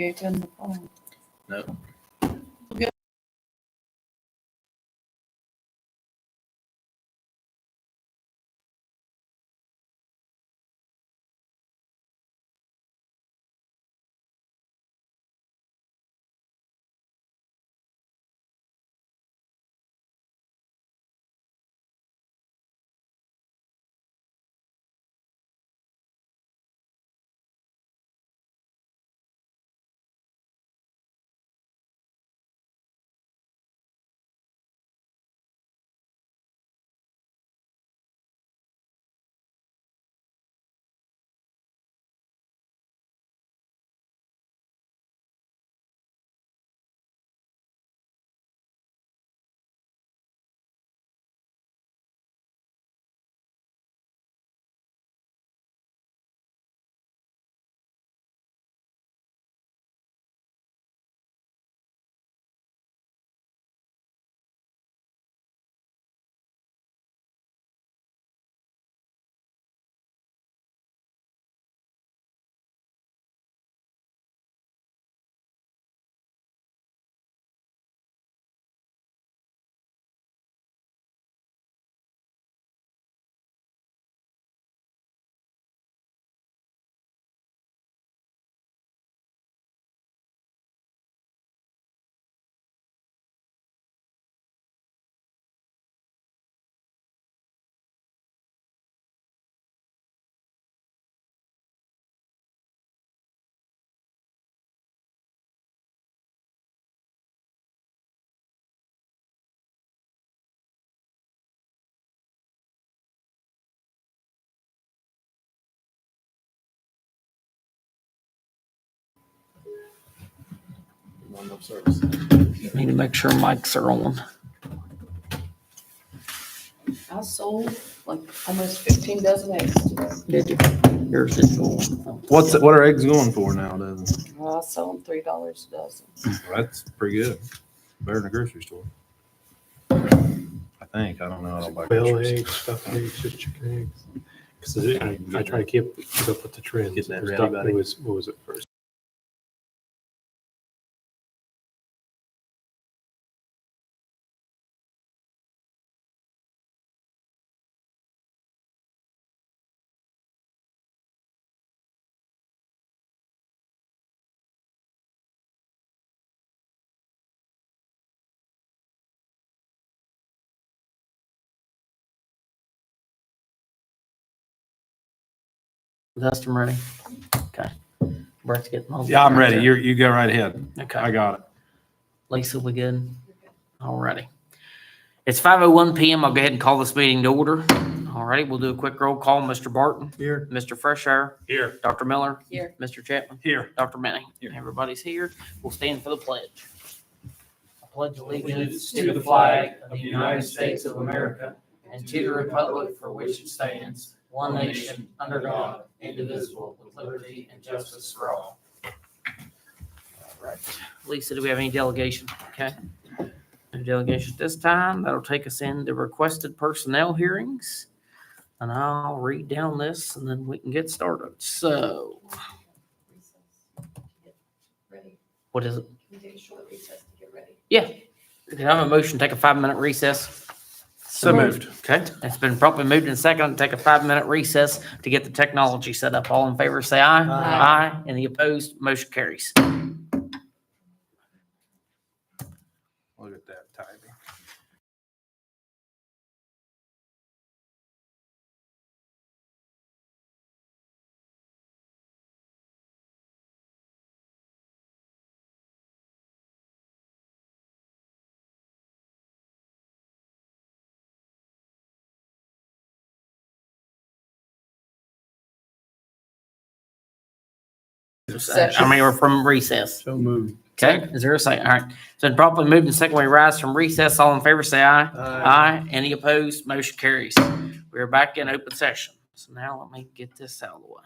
Turn the phone. No. Need to make sure mics are on. I sold like almost 15 dozen eggs today. Did you? Yours didn't go on. What are eggs going for now, doesn't? I sold them $3 a dozen. That's pretty good. Better than a grocery store. I think. I don't know. I don't buy Quail groceries. eggs, stuffed eggs, just chicken eggs. Because I try to keep up with the trends. Getting that It was ready, duck- buddy. What was it first? Dustin ready? Okay. Brett's getting all. Yeah, I'm ready. You go right ahead. Okay. I got it. Lisa, we good? Alrighty. It's 5:01 p.m. I'll go ahead and call this meeting to order. Alrighty, we'll do a quick roll call. Mr. Barton. Here. Mr. Freshire. Here. Dr. Miller. Here. Mr. Chapman. Here. Dr. Manning. Here. Everybody's here. We'll stand for the pledge. I pledge allegiance to the flag of the United States of America and to the republic for which it stands, one nation, under God, indivisible, with liberty and justice for all. All right. Lisa, do we have any delegation? Okay. No delegation this time. That'll take us into requested personnel hearings. And I'll read down this and then we can get started. So, Ready. what is it? Can we take a short recess to get ready? Yeah. Can I have a motion to take a 5-minute recess? So moved. Okay. It's been properly moved and seconded to take a 5-minute recess to get the technology set up. All in favor, say aye. Aye. Any opposed? Motion carries. Look at that timing. I mean, we're from recess. So moved. Okay. Is there a second? All right. It's been properly moved and secondly rise from recess. All in favor, say aye. Aye. Any opposed? Motion carries. We're back in open session. So now let me get this out of the way.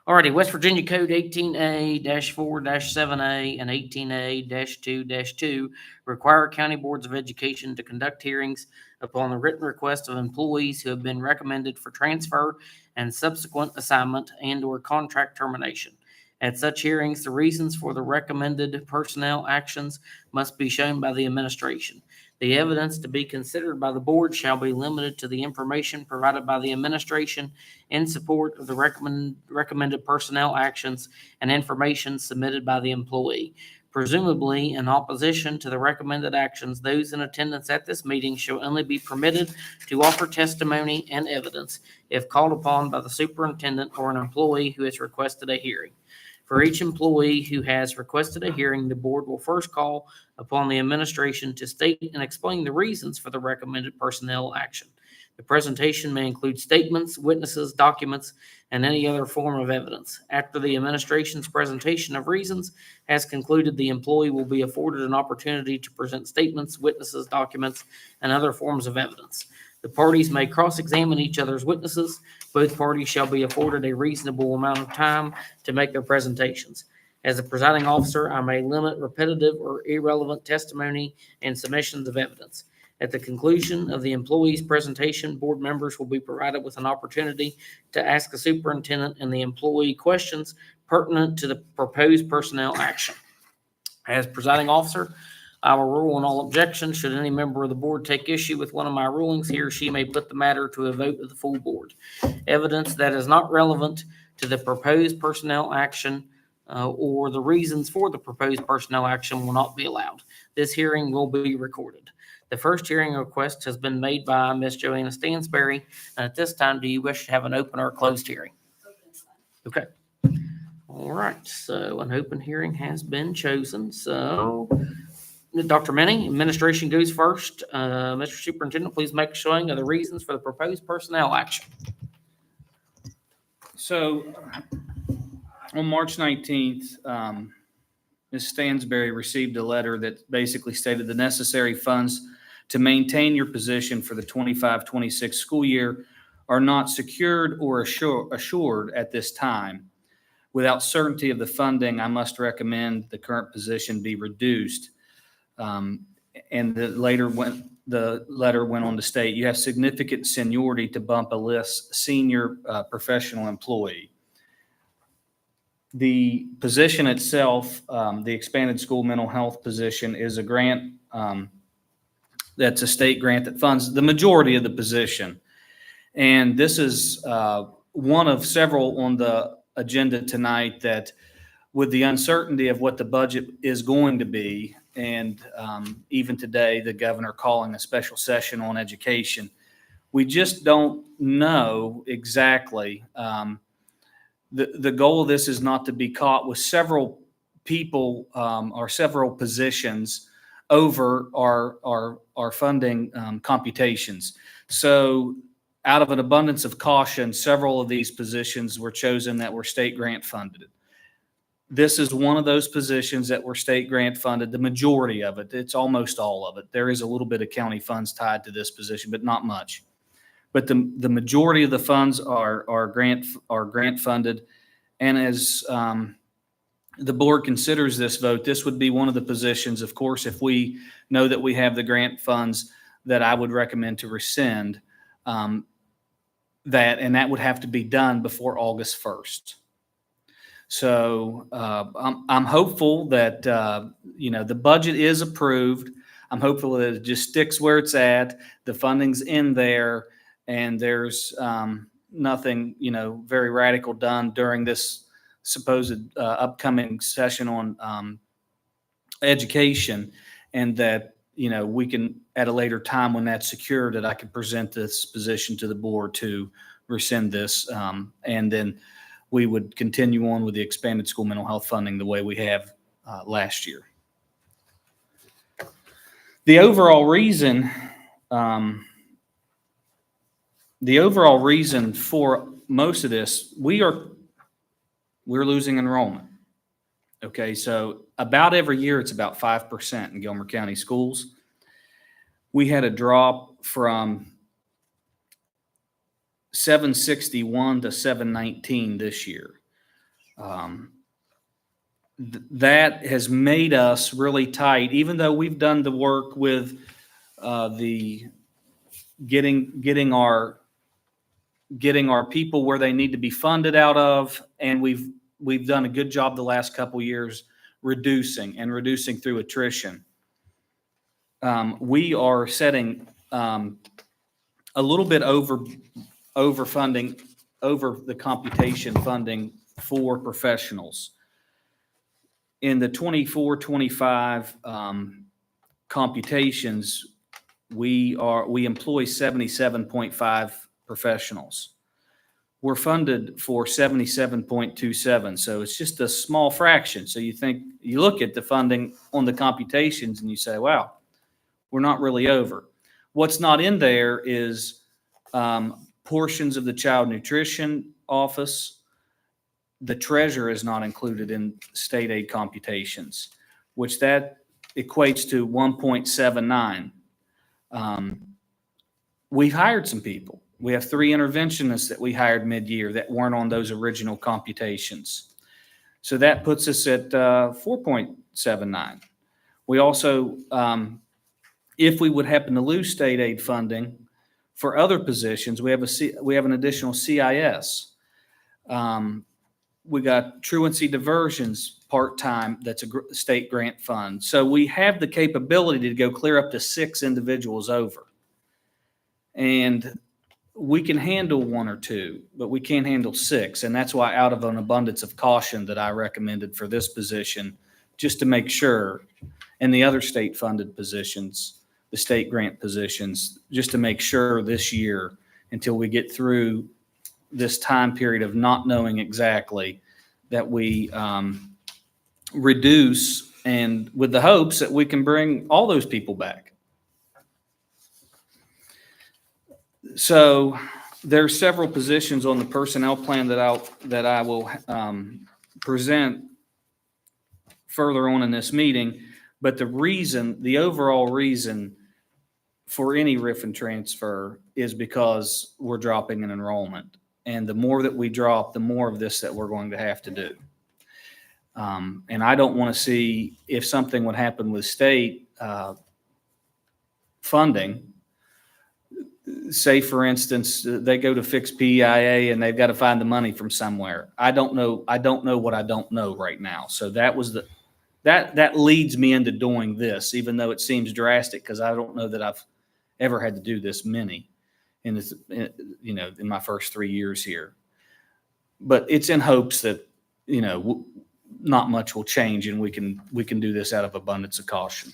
Alrighty, West Virginia Code 18A-4-7A and 18A-2-2 require county boards of education to conduct hearings upon the written request of employees who have been recommended for transfer and subsequent assignment and/or contract termination. At such hearings, the reasons for the recommended personnel actions must be shown by the administration. The evidence to be considered by the board shall be limited to the information provided by the administration in support of the recommended personnel actions and information submitted by the employee. Presumably, in opposition to the recommended actions, those in attendance at this meeting shall only be permitted to offer testimony and evidence if called upon by the superintendent or an employee who has requested a hearing. For each employee who has requested a hearing, the board will first call upon the administration to state and explain the reasons for the recommended personnel action. The presentation may include statements, witnesses, documents, and any other form of evidence. After the administration's presentation of reasons has concluded, the employee will be afforded an opportunity to present statements, witnesses, documents, and other forms of evidence. The parties may cross-examine each other's witnesses. Both parties shall be afforded a reasonable amount of time to make their presentations. As a presiding officer, I may limit repetitive or irrelevant testimony and submissions of evidence. At the conclusion of the employee's presentation, board members will be provided with an opportunity to ask the superintendent and the employee questions pertinent to the proposed personnel action. As presiding officer, I will rule on all objections. Should any member of the board take issue with one of my rulings, he or she may put the matter to a vote of the full board. Evidence that is not relevant to the proposed personnel action or the reasons for the proposed personnel action will not be allowed. This hearing will be recorded. The first hearing request has been made by Ms. Joanna Stansberry. And at this time, do you wish to have an open or a closed hearing? Okay. All right. So an open hearing has been chosen. So Dr. Minnie, administration goes first. Mr. Superintendent, please make a showing of the reasons for the proposed personnel action. So on March 19th, Ms. Stansberry received a letter that basically stated the necessary funds to maintain your position for the 25-26 school year are not secured or assured at this time. Without certainty of the funding, I must recommend the current position be reduced. And the letter went on to state, you have significant seniority to bump a list senior professional employee. The position itself, the expanded school mental health position, is a grant that's a state grant that funds the majority of the position. And this is one of several on the agenda tonight that, with the uncertainty of what the budget is going to be, and even today, the governor calling a special session on education, we just don't know exactly. The goal of this is not to be caught with several people or several positions over our funding computations. So out of an abundance of caution, several of these positions were chosen that were state grant funded. This is one of those positions that were state grant funded, the majority of it. It's almost all of it. There is a little bit of county funds tied to this position, but not much. But the majority of the funds are grant funded. And as the board considers this vote, this would be one of the positions, of course, if we know that we have the grant funds, that I would recommend to rescind that, and that would have to be done before August 1st. So I'm hopeful that, the budget is approved. I'm hopeful that it just sticks where it's at. The funding's in there, and there's nothing, very radical done during this supposed upcoming session on education, and that, we can, at a later time when that's secure, that I can present this position to the board to rescind this. And then we would continue on with the expanded school mental health funding the way we have last year. The overall reason for most of this, we're losing enrollment. Okay, so about every year it's about 5% in Gilmer County schools. We had a drop from 761 to 719 this year. That has made us really tight, even though we've done the work with the getting our people where they need to be funded out of, and we've we've done a good job the last couple years reducing through attrition. We are setting a little bit over funding, over the computation funding for professionals. In the 24-25 computations, we employ 77.5 professionals. We're funded for 77.27, so it's just a small fraction. So you look at the funding on the computations and you say, wow, we're not really over. What's not in there is portions of the child nutrition office. The treasurer is not included in state aid computations, which that equates to 1.79. We've hired some people. We have 3 interventionists that we hired mid-year that weren't on those original computations. So that puts us at 4.79. We also, if we would happen to lose state aid funding for other positions, we have an additional CIS. We got truancy diversions part-time. That's a state grant fund. So we have the capability to go clear up to 6 individuals over. And we can handle 1 or 2, but we can't handle 6. And that's why, out of an abundance of caution, that I recommended for this position, just to make sure, and the other state funded positions, the state grant positions, just to make sure this year, until we get through this time period of not knowing exactly, that we reduce, and with the hopes that we can bring all those people back. So there are several positions on the personnel plan that I will present further on in this meeting. But the overall reason for any RIF and transfer is because we're dropping in enrollment. And the more that we drop, the more of this that we're going to have to do. And I don't want to see, if something would happen with state funding, say, for instance, they go to fix PEIA and they've got to find the money from somewhere. I don't know what I don't know right now. So that leads me into doing this, even though it seems drastic, because I don't know that I've ever had to do this many in my first 3 years here. But it's in hopes that, not much will change, and we can do this out of abundance of caution.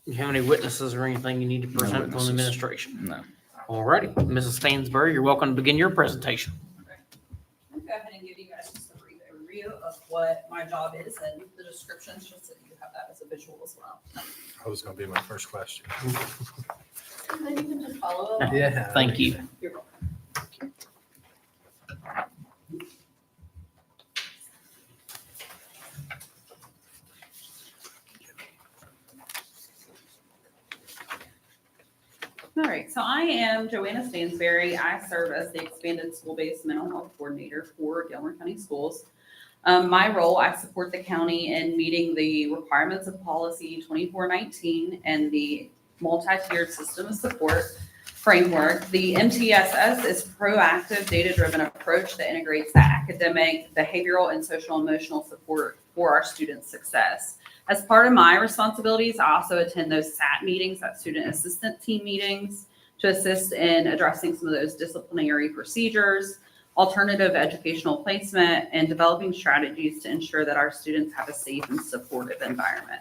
You have any witnesses or anything you need to present from the witnesses. administration? No. All righty. Mrs. Stansbury, you're welcome to begin your presentation. I'll go ahead and give you guys just a brief overview of what my job is and the descriptions, just so you have that as a visual as well. That was going to be my first question. And then you can just follow along. Yeah. Thank you. You're welcome. All right, so I am Joanna Stansbury. I serve as the expanded school-based mental health coordinator for Gilmer County Schools. My role, I support the county in meeting the requirements of policy 2419 and the multi-tiered system of support framework. The MTSS is proactive, data-driven approach that integrates the academic, behavioral, and social emotional support for our students' success. As part of my responsibilities, I also attend those SAT meetings, that student assistant team meetings, to assist in addressing some of those disciplinary procedures, alternative educational placement, and developing strategies to ensure that our students have a safe and supportive environment.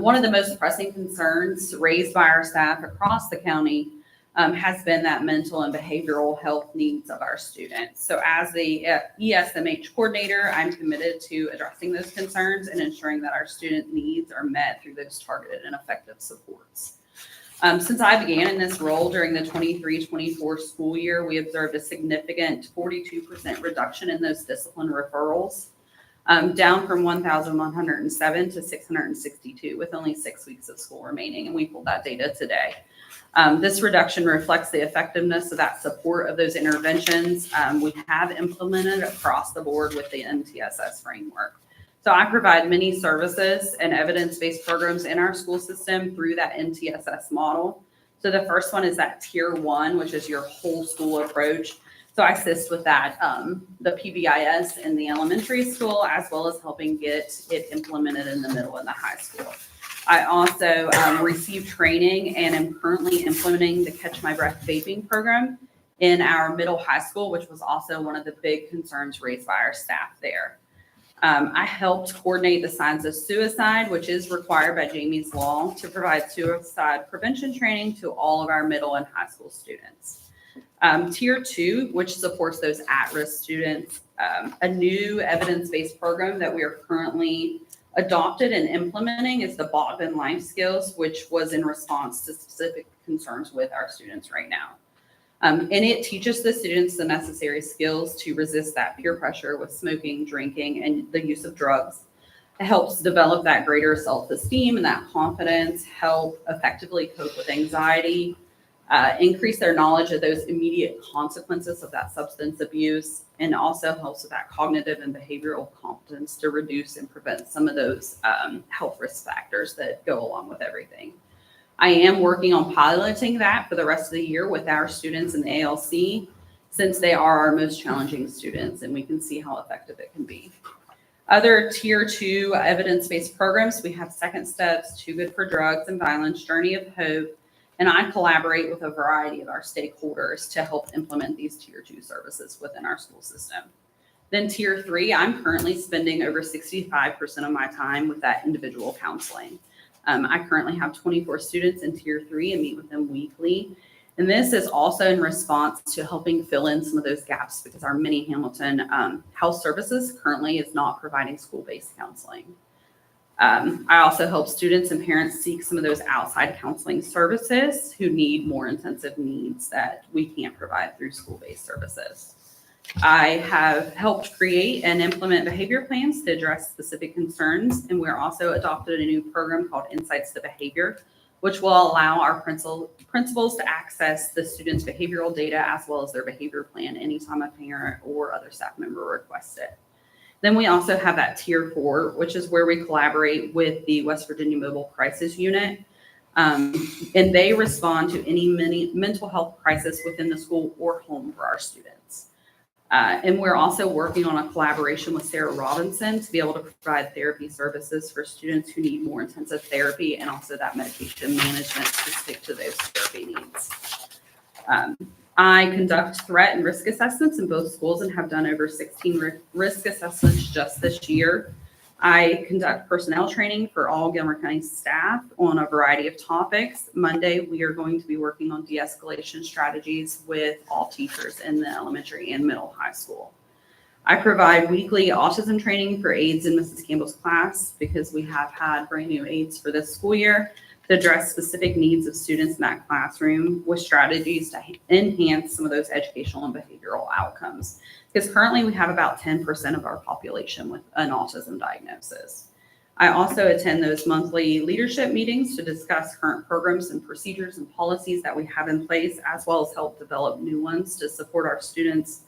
One of the most pressing concerns raised by our staff across the county has been that mental and behavioral health needs of our students. So as the ESMH coordinator, I'm committed to addressing those concerns and ensuring that our student needs are met through those targeted and effective supports. Since I began in this role during the 23-24 school year, we observed a significant 42% reduction in those discipline referrals, down from 1,107 to 662, with only 6 weeks of school remaining, and we pulled that data today. This reduction reflects the effectiveness of that support of those interventions we have implemented across the board with the MTSS framework. So I provide many services and evidence-based programs in our school system through that MTSS model. So the first one is that tier 1, which is your whole school approach. So I assist with that, the PBIS in the elementary school, as well as helping get it implemented in the middle and the high school. I also received training and am currently implementing the Catch My Breath vaping program in our middle high school, which was also one of the big concerns raised by our staff there. I helped coordinate the signs of suicide, which is required by Jamie's Law to provide suicide prevention training to all of our middle and high school students. Tier 2, which supports those at-risk students, a new evidence-based program that we are currently adopted and implementing is the Botman Life Skills, which was in response to specific concerns with our students right now. And it teaches the students the necessary skills to resist that peer pressure with smoking, drinking, and the use of drugs. It helps develop that greater self-esteem and that confidence, help effectively cope with anxiety, increase their knowledge of those immediate consequences of that substance abuse, and also helps with that cognitive and behavioral competence to reduce and prevent some of those health risk factors that go along with everything. I am working on piloting that for the rest of the year with our students in the ALC, since they are our most challenging students, and we can see how effective it can be. Other Tier 2 evidence-based programs, we have Second Steps, Too Good for Drugs and Violence, Journey of Hope, and I collaborate with a variety of our stakeholders to help implement these Tier 2 services within our school system. Then Tier 3, I'm currently spending over 65% of my time with that individual counseling. I currently have 24 students in Tier 3 and meet with them weekly. And this is also in response to helping fill in some of those gaps because our mini Hamilton Health Services currently is not providing school-based counseling. I also help students and parents seek some of those outside counseling services who need more intensive needs that we can't provide through school-based services. I have helped create and implement behavior plans to address specific concerns, and we're also adopted a new program called Insights to Behavior, which will allow our principals to access the students' behavioral data as well as their behavior plan anytime a parent or other staff member requests it. Then we also have that Tier 4, which is where we collaborate with the West Virginia Mobile Crisis Unit, and they respond to any mental health crisis within the school or home for our students. And we're also working on a collaboration with Sarah Robinson to be able to provide therapy services for students who need more intensive therapy and also that medication management specific to those therapy needs. I conduct threat and risk assessments in both schools and have done over 16 risk assessments just this year. I conduct personnel training for all Gilmer County staff on a variety of topics. Monday, we are going to be working on de-escalation strategies with all teachers in the elementary and middle high school. I provide weekly autism training for aides in Mrs. Campbell's class because we have had brand new aides for this school year to address specific needs of students in that classroom with strategies to enhance some of those educational and behavioral outcomes. Because currently we have about 10% of our population with an autism diagnosis. I also attend those monthly leadership meetings to discuss current programs and procedures and policies that we have in place, as well as help develop new ones to support our students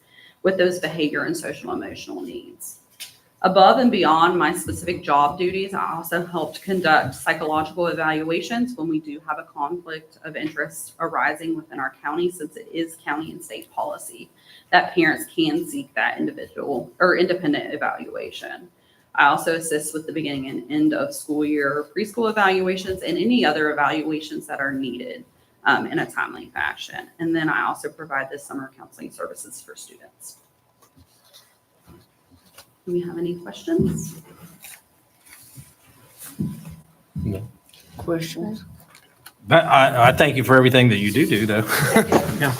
with those behavior and social emotional needs. Above and beyond my specific job duties, I also helped conduct psychological evaluations when we do have a conflict of interest arising within our county, since it is county and state policy that parents can seek that individual or independent evaluation. I also assist with the beginning and end of school year preschool evaluations and any other evaluations that are needed in a timely fashion. And then I also provide the summer counseling services for students. Do we have any questions? Questions? But I thank you for everything that you do, though. Yeah.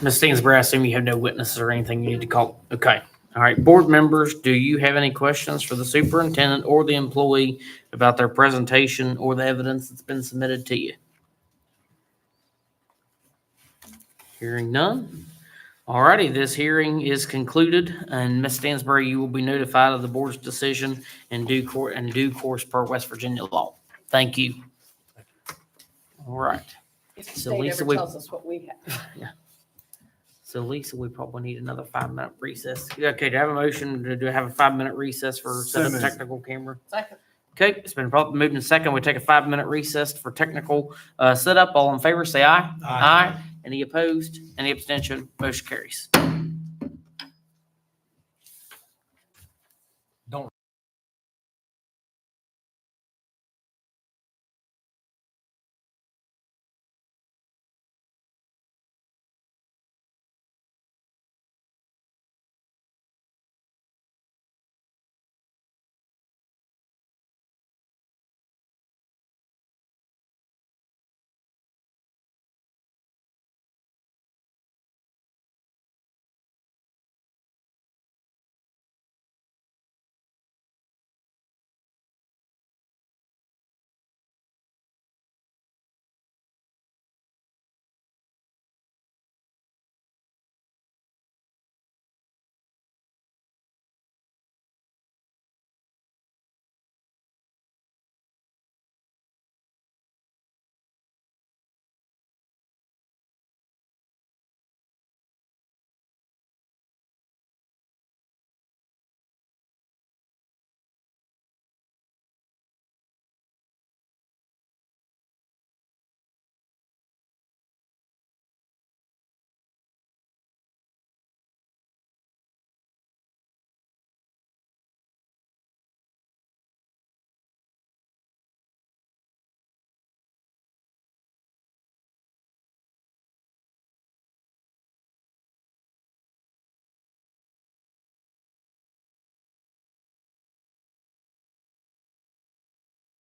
Ms. Stansbury, I assume you have no witnesses or anything you need to call. Okay. All right. Board members, do you have any questions for the superintendent or the employee about their presentation or the evidence that's been submitted to you? Hearing none. All righty. This hearing is concluded, and Ms. Stansbury, you will be notified of the board's decision in due course per West Virginia law. Thank you. All right. If the So state Lisa, ever tells us what we have. So Lisa, we probably need another 5-minute recess. Okay, do I have a motion? Do I have a 5-minute recess for set up technical camera? Second. Okay, it's been properly moved in second. We take a 5-minute recess for technical setup. All in favor, say aye. Aye. Any opposed? Any abstention? Motion carries.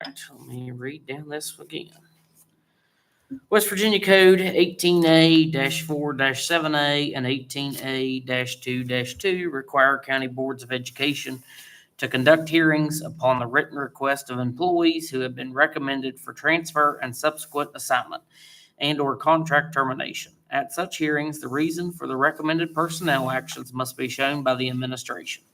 Right, let me read down this again. West Virginia Code 18A-4-7A and 18A-2-2 require county boards of education to conduct hearings upon the written request of employees who have been recommended for transfer and subsequent assignment and/or contract termination. At such hearings, the reason for the recommended personnel actions must be shown by the administration.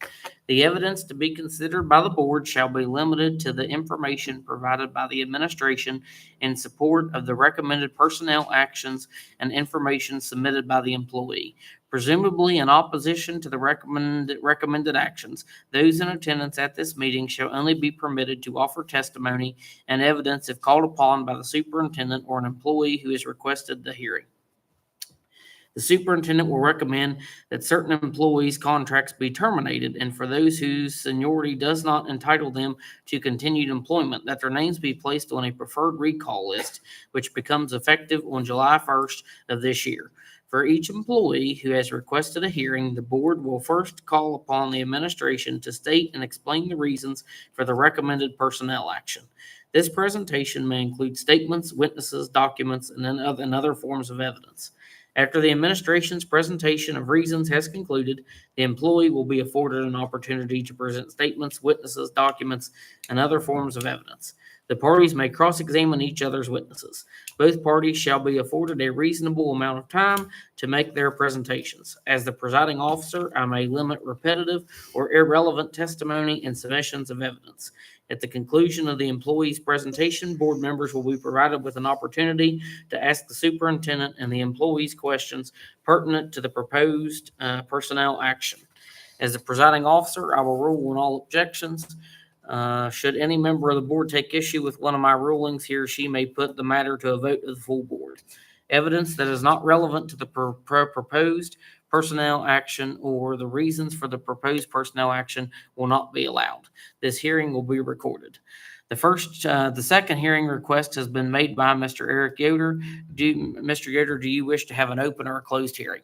The evidence to be considered by the board shall be limited to the information provided by the administration in support of the recommended personnel actions and information submitted by the employee. Presumably in opposition to the recommended actions, those in attendance at this meeting shall only be permitted to offer testimony and evidence if called upon by the superintendent or an employee who has requested the hearing. The superintendent will recommend that certain employees' contracts be terminated, and for those whose seniority does not entitle them to continued employment, that their names be placed on a preferred recall list, which becomes effective on July 1st of this year. For each employee who has requested a hearing, the board will first call upon the administration to state and explain the reasons for the recommended personnel action. This presentation may include statements, witnesses, documents, and other forms of evidence. After the administration's presentation of reasons has concluded, the employee will be afforded an opportunity to present statements, witnesses, documents, and other forms of evidence. The parties may cross-examine each other's witnesses. Both parties shall be afforded a reasonable amount of time to make their presentations. As the presiding officer, I may limit repetitive or irrelevant testimony and submissions of evidence. At the conclusion of the employee's presentation, board members will be provided with an opportunity to ask the superintendent and the employees questions pertinent to the proposed personnel action. As the presiding officer, I will rule on all objections. Should any member of the board take issue with one of my rulings, he or she may put the matter to a vote of the full board. Evidence that is not relevant to the proposed personnel action or the reasons for the proposed personnel action will not be allowed. This hearing will be recorded. The second hearing request has been made by Mr. Eric Yoder. Mr. Yoder, do you wish to have an open or a closed hearing?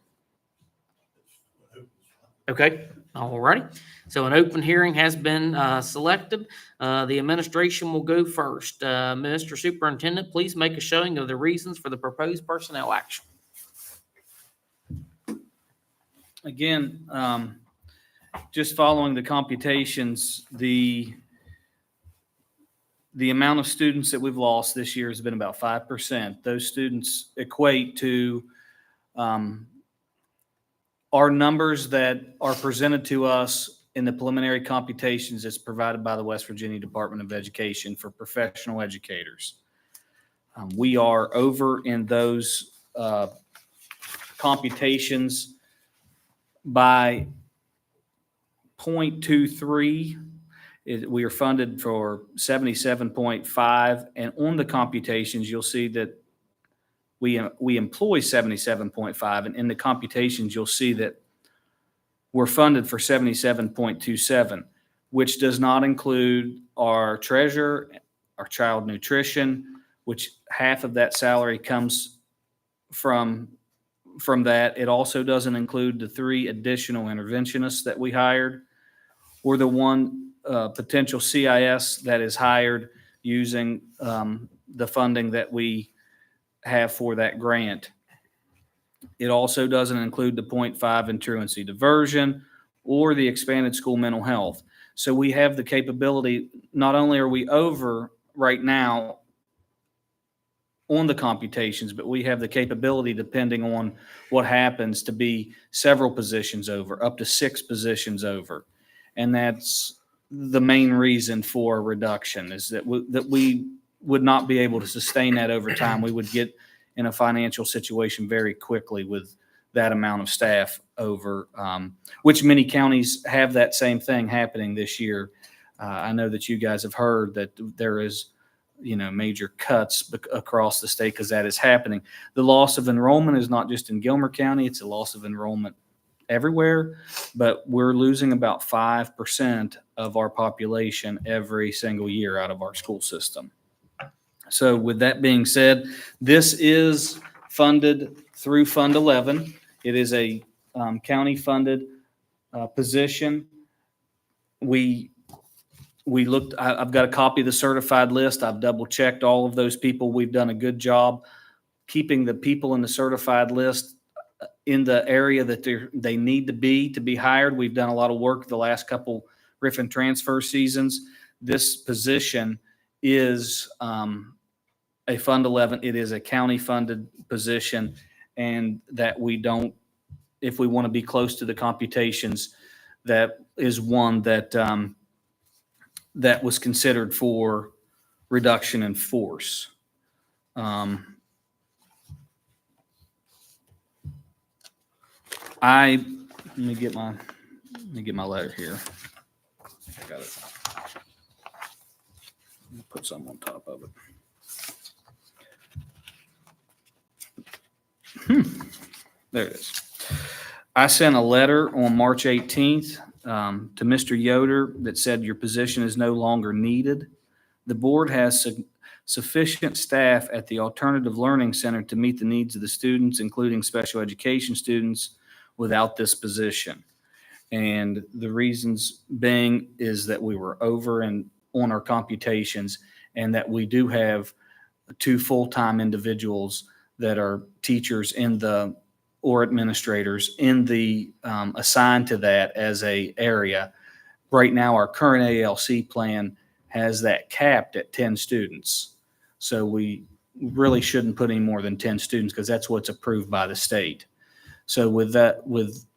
Okay, all righty. So an open hearing has been selected. The administration will go first. Mr. Superintendent, please make a showing of the reasons for the proposed personnel action. Again, just following the computations, the amount of students that we've lost this year has been about 5%. Those students equate to our numbers that are presented to us in the preliminary computations as provided by the West Virginia Department of Education for professional educators. We are over in those computations by 0.23. We are funded for 77.5, and on the computations, you'll see that we employ 77.5, and in the computations, you'll see that we're funded for 77.27, which does not include our treasurer, our child nutrition, which half of that salary comes from that. It also doesn't include the 3 additional interventionists that we hired, or the 1 potential CIS that is hired using the funding that we have for that grant. It also doesn't include the 0.5 in truancy diversion or the expanded school mental health. So we have the capability, not only are we over right now on the computations, but we have the capability, depending on what happens, to be several positions over, up to 6 positions over. And that's the main reason for a reduction, is that we would not be able to sustain that over time. We would get in a financial situation very quickly with that amount of staff over, which many counties have that same thing happening this year. I know that you guys have heard that there is, major cuts across the state because that is happening. The loss of enrollment is not just in Gilmer County, it's a loss of enrollment everywhere, but we're losing about 5% of our population every single year out of our school system. So with that being said, this is funded through Fund 11. It is a county-funded position. We looked, I've got a copy of the certified list. I've double-checked all of those people. We've done a good job keeping the people in the certified list in the area that they need to be hired. We've done a lot of work the last couple Griffin transfer seasons. This position is a Fund 11. It is a county-funded position, and that we don't, if we want to be close to the computations, that is one that that was considered for reduction in force. Let me get my letter here. I got it. Put some on top of it. There it is. I sent a letter on March 18th to Mr. Yoder that said your position is no longer needed. The board has sufficient staff at the Alternative Learning Center to meet the needs of the students, including special education students, without this position. And the reasons being is that we were over and on our computations, and that we do have 2 full-time individuals that are teachers or administrators in the assigned to that as a area. Right now, our current ALC plan has that capped at 10 students. So we really shouldn't put any more than 10 students because that's what's approved by the state. So with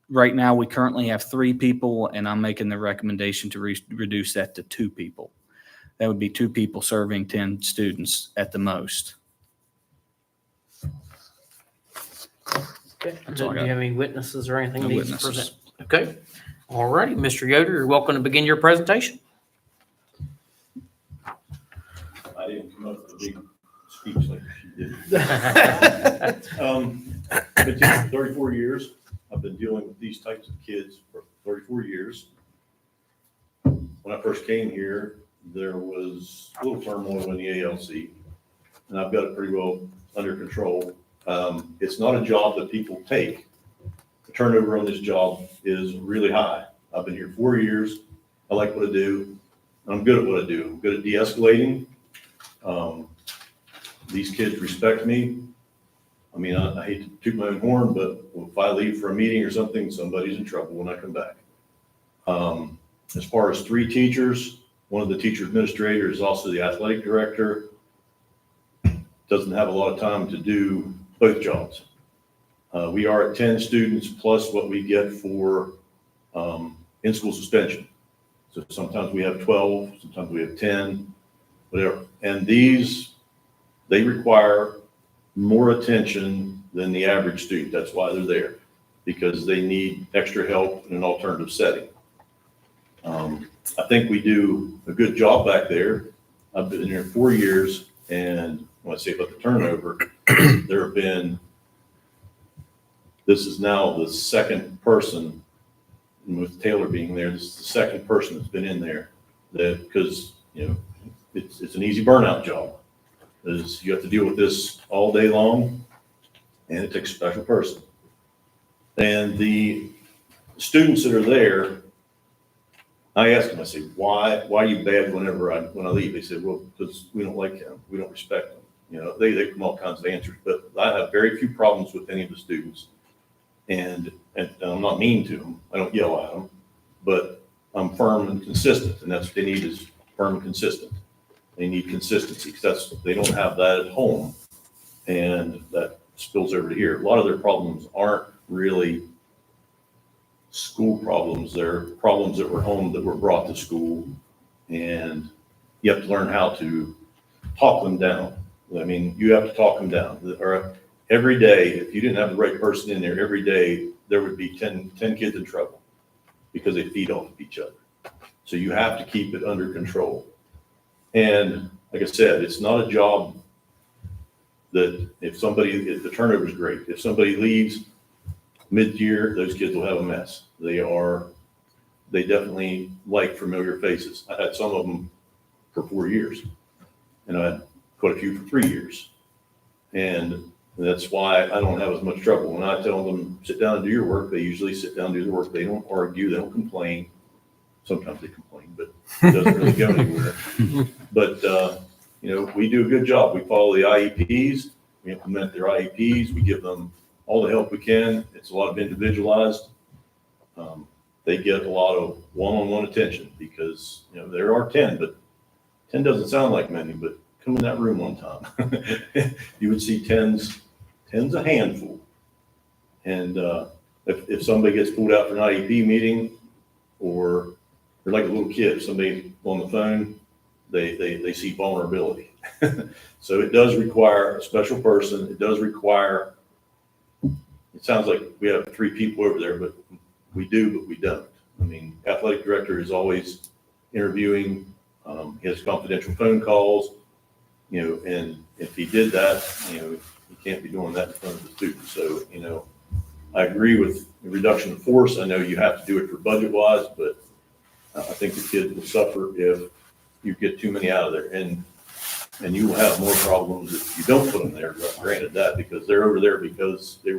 right now, we currently have 3 people, and I'm making the recommendation to reduce that to 2 people. That would be 2 people serving 10 students at the most. Okay. That's Do all I you got. have any witnesses or anything No needs to witnesses. present? Okay. All righty, Mr. Yoder, you're welcome to begin your presentation. I didn't come up with a big speech like she did. I've been teaching for 34 years. I've been dealing with these types of kids for 34 years. When I first came here, there was a little turmoil in the ALC, and I've got it pretty well under control. It's not a job that people take. The turnover on this job is really high. I've been here 4 years. I like what I do. I'm good at what I do. I'm good at de-escalating. These kids respect me. I mean, I hate to toot my own horn, but if I leave for a meeting or something, somebody's in trouble when I come back. As far as 3 teachers, one of the teacher administrators is also the athletic director. Doesn't have a lot of time to do both jobs. We are at 10 students plus what we get for in-school suspension. So sometimes we have 12, sometimes we have 10, whatever. And they require more attention than the average student. That's why they're there, because they need extra help in an alternative setting. I think we do a good job back there. I've been here 4 years, and when I say about the turnover, there have been, this is now the second person, and with Taylor being there, this is the second person that's been in there that, because, it's an easy burnout job. Is you have to deal with this all day long, and it takes a special person. And the students that are there, I asked them, I said, why are you bad when I leave? They said, well, because we don't like him. We don't respect him. They come all kinds of answers, but I have very few problems with any of the students. And I'm not mean to them. I don't yell at them, but I'm firm and consistent. And that's what they need, is firm and consistent. They need consistency, because they don't have that at home. And that spills over to here. A lot of their problems aren't really school problems. They're problems that were home that were brought to school, and you have to learn how to talk them down. I mean, you have to talk them down. Or every day, if you didn't have the right person in there, every day there would be 10 kids in trouble because they feed off of each other. So you have to keep it under control. And like I said, it's not a job that if the turnover is great. If somebody leaves mid-year, those kids will have a mess. They definitely like familiar faces. I had some of them for 4 years, and I had quite a few for 3 years. And that's why I don't have as much trouble. When I tell them, sit down and do your work, they usually sit down and do their work. They don't argue, they don't complain. Sometimes they complain, but it doesn't really go anywhere. But, we do a good job. We follow the IEPs, we implement their IEPs, we give them all the help we can. It's a lot of individualized. They get a lot of one-on-one attention because, there are 10, but 10 doesn't sound like many, but come in that room one time. You would see 10's a handful. And if somebody gets pulled out for an IEP meeting, or they're like a little kid, somebody on the phone, they see vulnerability. So it does require a special person. It does require, it sounds like we have 3 people over there, but we do, but we don't. I mean, athletic director is always interviewing. He has confidential phone calls, and if he did that, he can't be doing that in front of the students. So, I agree with the reduction of force. I know you have to do it for budget wise, but I think the kids will suffer if you get too many out of there. And you will have more problems if you don't put them there. Granted that, because they're over there because they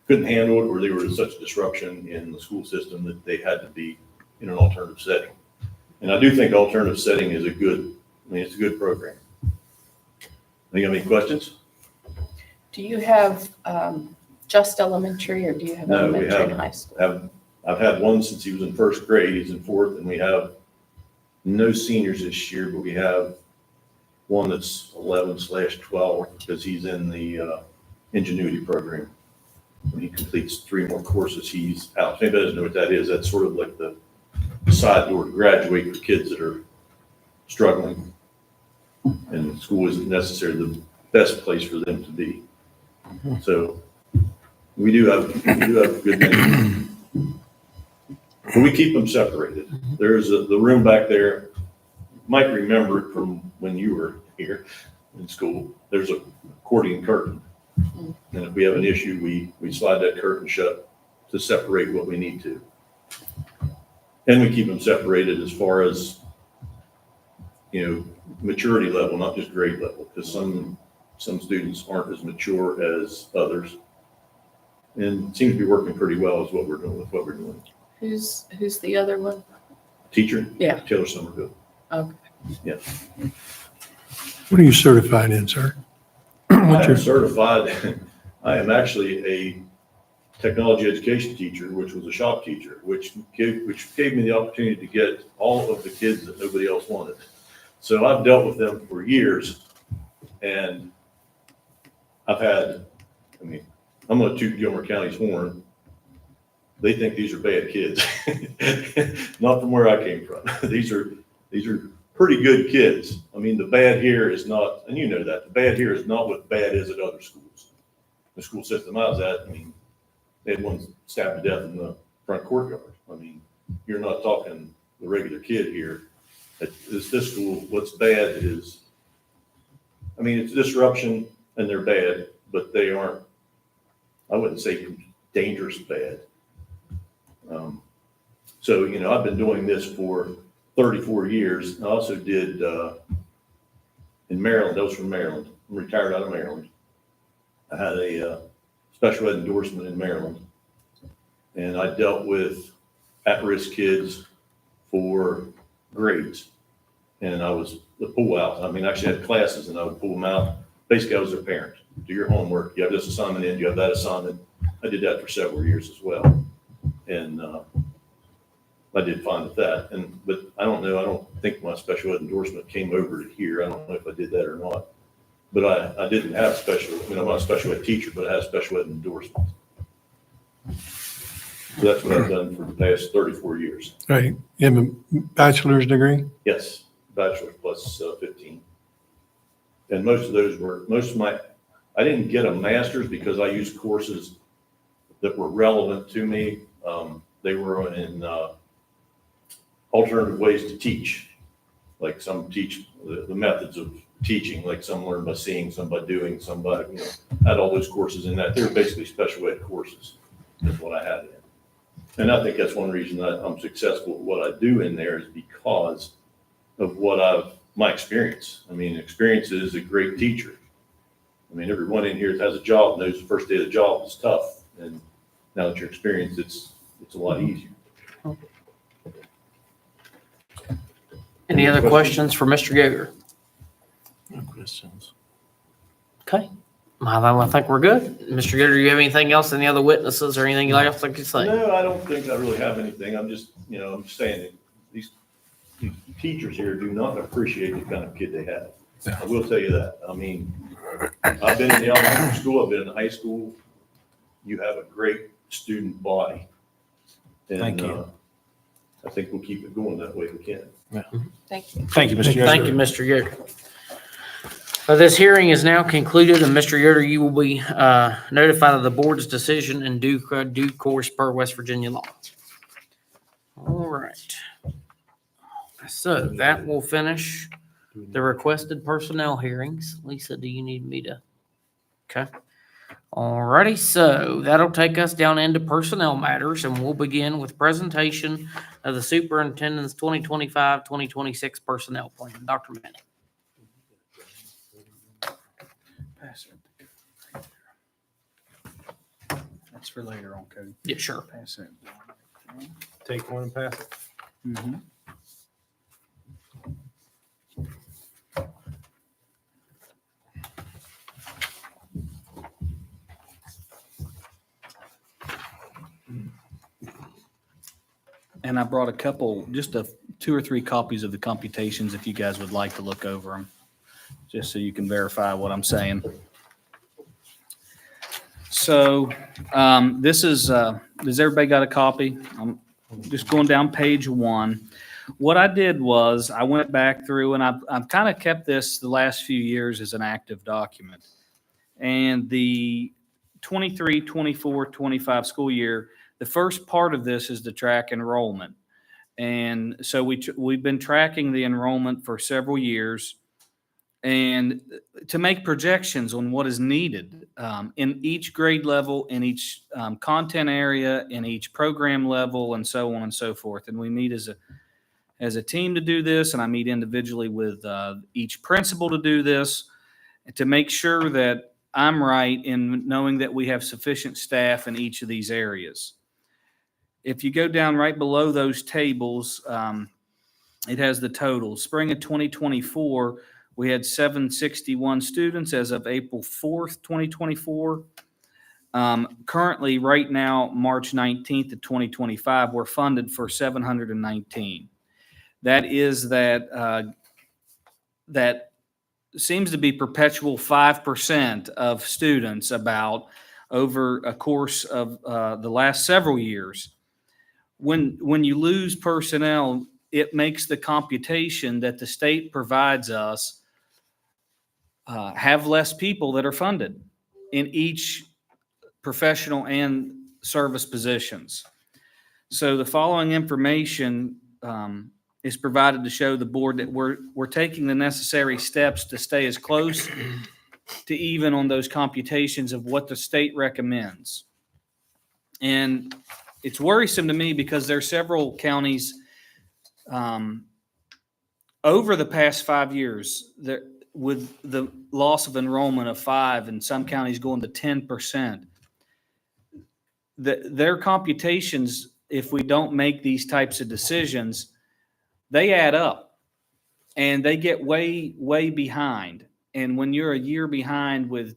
couldn't handle it, or they were such disruption in the school system that they had to be in an alternative setting. And I do think alternative setting is it's a good program. You have any questions? Do you have just elementary, or do you have No, we elementary and haven't. high school? I've had one since he was in first grade. He's in 4th, and we have no seniors this year, but we have one that's 11/12 because he's in the ingenuity program. When he completes 3 more courses, he's out. If anybody doesn't know what that is, that's sort of like the side door to graduate for kids that are struggling, and school isn't necessarily the best place for them to be. So we do have good many. But we keep them separated. There's the room back there. You might remember it from when you were here in school. There's a accordion curtain. And if we have an issue, we slide that curtain shut to separate what we need to. And we keep them separated as far as, maturity level, not just grade level, because some students aren't as mature as others. And it seems to be working pretty well is what we're doing. Who's the other one? Teacher? Yeah. Taylor Somerville. Okay. Yeah. What are you certified in, sir? I What's am your, certified. I am actually a technology education teacher, which was a shop teacher, which gave me the opportunity to get all of the kids that nobody else wanted. So I've dealt with them for years, and I'm going to toot Gilmer County's horn. They think these are bad kids. Not from where I came from. These are pretty good kids. I mean, the bad here is not, and you know that, the bad here is not what bad is at other schools. The school system I was at, they had one stabbed to death in the front courtyard. You're not talking the regular kid here. At this school, what's bad is, I mean, it's disruption and they're bad, but they aren't, I wouldn't say dangerous bad. So, you know, I've been doing this for 34 years. I also did, in Maryland, I was from Maryland. I'm retired out of Maryland. I had a special ed endorsement in Maryland. And I dealt with at-risk kids for grades. And I was the pull out. I mean, I actually had classes and I would pull them out. Basically, I was their parent. Do your homework. You have this assignment in, you have that assignment. I did that for several years as well. And I did fine with that. But I don't know, I don't think my special ed endorsement came over to here. I don't know if I did that or not. But I didn't have special, I mean, I'm not a special ed teacher, but I have special ed endorsement. So that's what I've done for the past 34 years. Right. You have a bachelor's degree? Yes, bachelor's plus 15. And most of my, I didn't get a master's because I used courses that were relevant to me. They were in alternative ways to teach. Like some teach the methods of teaching, like some learn by seeing, some by doing, some by, you know, had all those courses in that. They were basically special ed courses, is what I had in. And I think that's one reason that I'm successful at what I do in there is because of my experience. I mean, experience is a great teacher. I mean, everyone in here that has a job knows the first day of the job is tough. And now that you're experienced, it's a lot easier. Any other questions for Mr. Yeager? No questions. Okay. I think we're good. Mr. Yeager, do you have anything else? Any other witnesses or anything else like you say? No, I don't think I really have anything. I'm just, you know, I'm saying that these teachers here do not appreciate the kind of kid they have. I will tell you that. I mean, I've been in the elementary school, I've been in high school. You have a great student body. And, Thank you. I think we'll keep it going that way if we can. Thank you. Thank you, Mr. Yeager. Thank you, Mr. Yeager. This hearing is now concluded, and Mr. Yeager, you will be notified of the board's decision in due course per West Virginia law. All right. So that will finish the requested personnel hearings. Lisa, do you need me to? Okay. All righty. So that'll take us down into personnel matters, and we'll begin with presentation of the superintendent's 2025-2026 personnel plan. Dr. Manning. Pass it. That's for later on, Cody. Yeah, sure. Pass it. Take one and pass it. Mm-hmm. And I brought a couple, just 2 or 3 copies of the computations if you guys would like to look over them, just so you can verify what I'm saying. So this is, does everybody got a copy? I'm just going down page 1. What I did was I went back through and I've kind of kept this the last few years as an active document. And the 23, 24, 25 school year, the first part of this is to track enrollment. And so we've been tracking the enrollment for several years and to make projections on what is needed in each grade level, in each content area, in each program level, and so on and so forth. And we meet as a team to do this, and I meet individually with each principal to do this, to make sure that I'm right in knowing that we have sufficient staff in each of these areas. If you go down right below those tables, it has the totals. Spring of 2024, we had 761 students as of April 4th, 2024. Currently, right now, March 19th of 2025, we're funded for 719. That is that seems to be perpetual 5% of students about over a course of the last several years. When you lose personnel, it makes the computation that the state provides us have less people that are funded in each professional and service positions. So the following information is provided to show the board that we're taking the necessary steps to stay as close to even on those computations of what the state recommends. And it's worrisome to me because there are several counties over the past 5 years that with the loss of enrollment of 5 and some counties going to 10%, their computations, if we don't make these types of decisions, they add up and they get way, way behind. And when you're a year behind with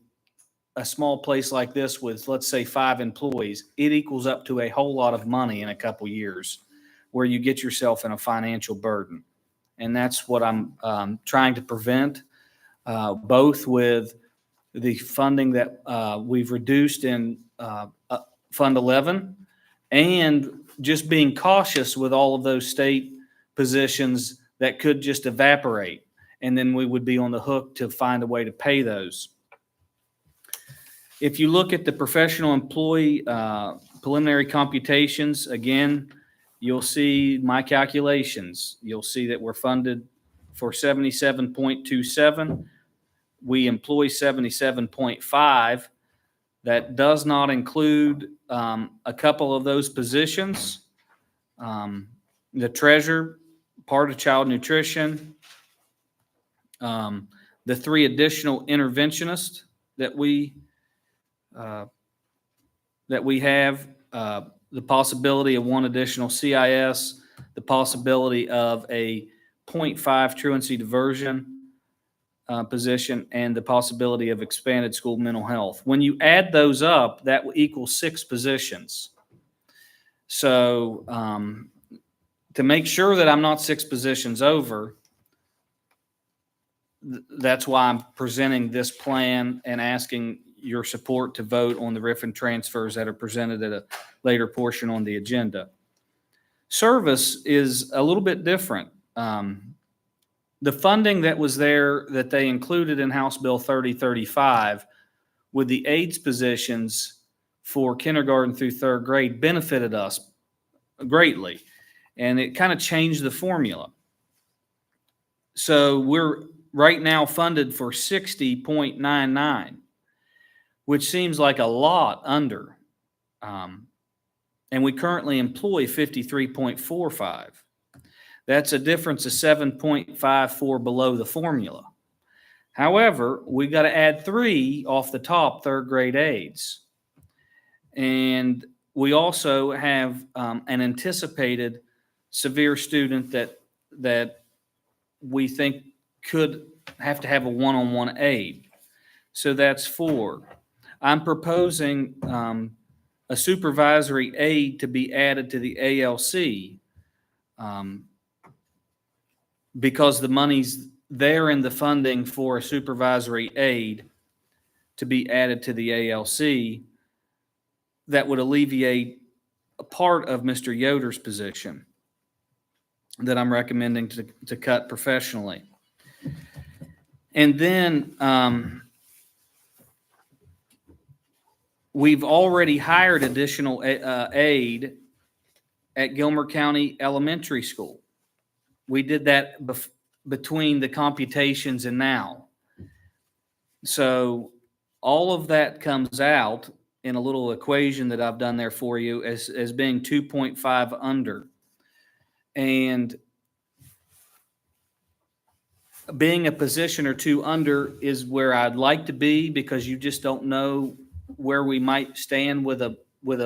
a small place like this with, let's say, 5 employees, it equals up to a whole lot of money in a couple years where you get yourself in a financial burden. And that's what I'm trying to prevent, both with the funding that we've reduced in Fund 11 and just being cautious with all of those state positions that could just evaporate. And then we would be on the hook to find a way to pay those. If you look at the professional employee preliminary computations, again, you'll see my calculations. You'll see that we're funded for 77.27. We employ 77.5. That does not include a couple of those positions. The treasurer, part of child nutrition, the 3 additional interventionists that we have, the possibility of 1 additional CIS, the possibility of a 0.5 truancy diversion position, and the possibility of expanded school mental health. When you add those up, that will equal 6 positions. So to make sure that I'm not 6 positions over, that's why I'm presenting this plan and asking your support to vote on the RIF and transfers that are presented at a later portion on the agenda. Service is a little bit different. The funding that was there that they included in House Bill 3035 with the aides positions for kindergarten through 3rd grade benefited us greatly, and it kind of changed the formula. So we're right now funded for 60.99, which seems like a lot under. And we currently employ 53.45. That's a difference of 7.54 below the formula. However, we got to add 3 off the top 3rd grade aides. And we also have an anticipated severe student that we think could have to have a one-on-one aide. So that's 4. I'm proposing a supervisory aide to be added to the ALC because the money's there in the funding for a supervisory aide to be added to the ALC that would alleviate a part of Mr. Yoder's position that I'm recommending to cut professionally. And then we've already hired additional aide at Gilmer County Elementary School. We did that between the computations and now. So all of that comes out in a little equation that I've done there for you as being 2.5 under. And being a position or 2 under is where I'd like to be because you just don't know where we might stand with a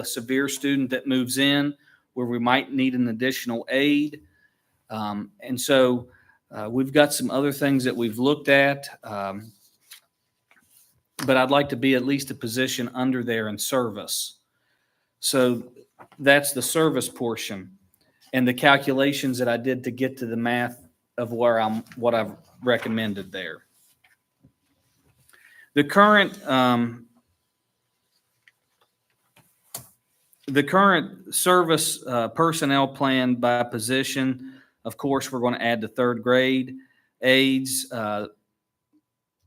severe student that moves in, where we might need an additional aide. And so we've got some other things that we've looked at, but I'd like to be at least a position under there in service. So that's the service portion and the calculations that I did to get to the math of what I've recommended there. The current service personnel plan by position, of course, we're going to add the 3rd grade aides,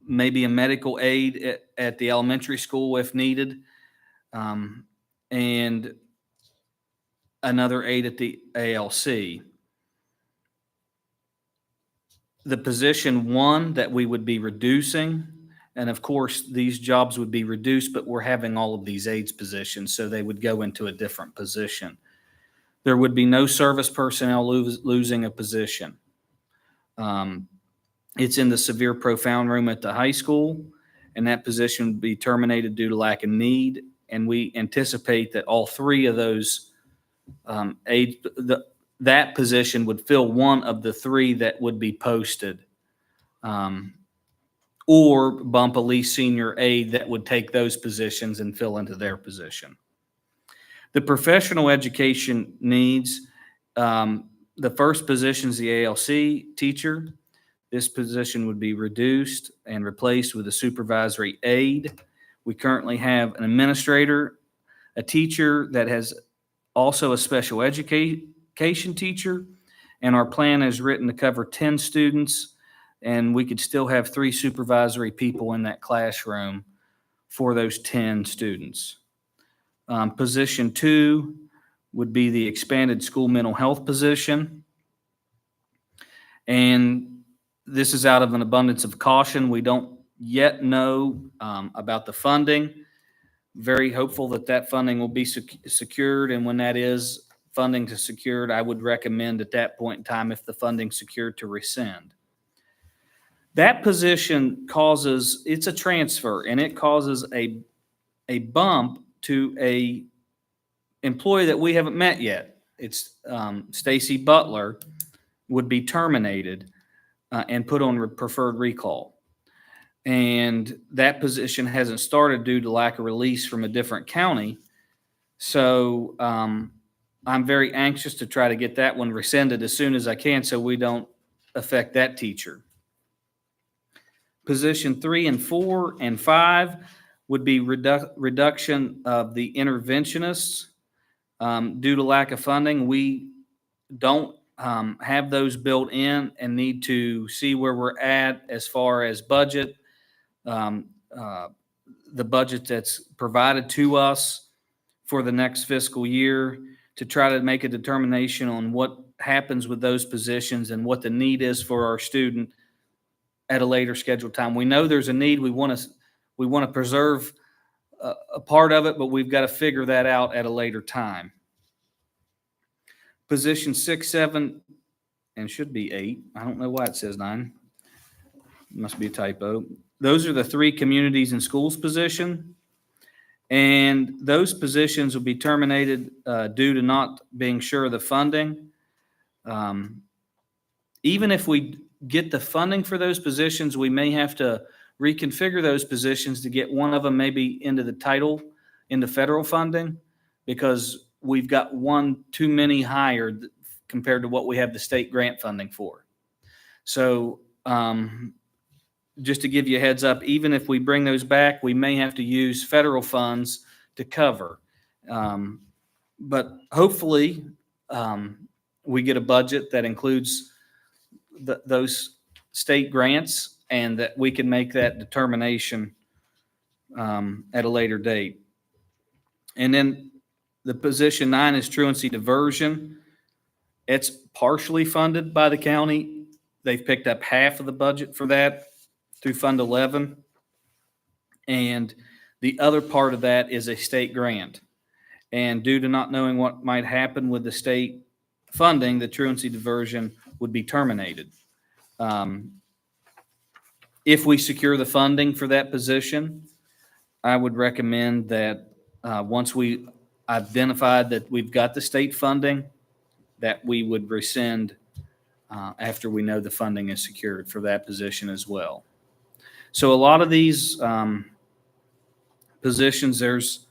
maybe a medical aide at the elementary school if needed, and another aide at the ALC. the position one that we would be reducing, and of course, these jobs would be reduced, but we're having all of these aides positions, so they would go into a different position. There would be no service personnel losing a position. It's in the severe profound room at the high school, and that position would be terminated due to lack of need. And we anticipate that all three of those that position would fill one of the three that would be posted, or bump a least senior aide that would take those positions and fill into their position. The professional education needs, the first position is the ALC teacher. This position would be reduced and replaced with a supervisory aide. We currently have an administrator, a teacher that has also a special education teacher, and our plan is written to cover 10 students, and we could still have 3 supervisory people in that classroom for those 10 students. Position 2 would be the expanded school mental health position. And this is out of an abundance of caution. We don't yet know about the funding. Very hopeful that that funding will be secured. And when that is funding to secured, I would recommend at that point in time, if the funding's secured, to rescind. That position causes, it's a transfer, and it causes a bump to a employee that we haven't met yet. It's Stacy Butler would be terminated and put on preferred recall. And that position hasn't started due to lack of release from a different county. So I'm very anxious to try to get that one rescinded as soon as I can so we don't affect that teacher. Position 3 and 4 and 5 would be reduction of the interventionists. Due to lack of funding, we don't have those built in and need to see where we're at as far as budget. The budget that's provided to us for the next fiscal year to try to make a determination on what happens with those positions and what the need is for our student at a later scheduled time. We know there's a need. We want to preserve a part of it, but we've got to figure that out at a later time. Position 6, 7, and should be 8. I don't know why it says 9. Must be a typo. Those are the 3 communities and schools position. And those positions will be terminated due to not being sure of the funding. Even if we get the funding for those positions, we may have to reconfigure those positions to get one of them maybe into the title, into federal funding, because we've got one too many hired compared to what we have the state grant funding for. So just to give you a heads up, even if we bring those back, we may have to use federal funds to cover. But hopefully we get a budget that includes those state grants and that we can make that determination at a later date. And then the position 9 is truancy diversion. It's partially funded by the county. They've picked up half of the budget for that through Fund 11. And the other part of that is a state grant. And due to not knowing what might happen with the state funding, the truancy diversion would be terminated. If we secure the funding for that position, I would recommend that once we identified that we've got the state funding, that we would rescind after we know the funding is secured for that position as well. So a lot of these positions, there's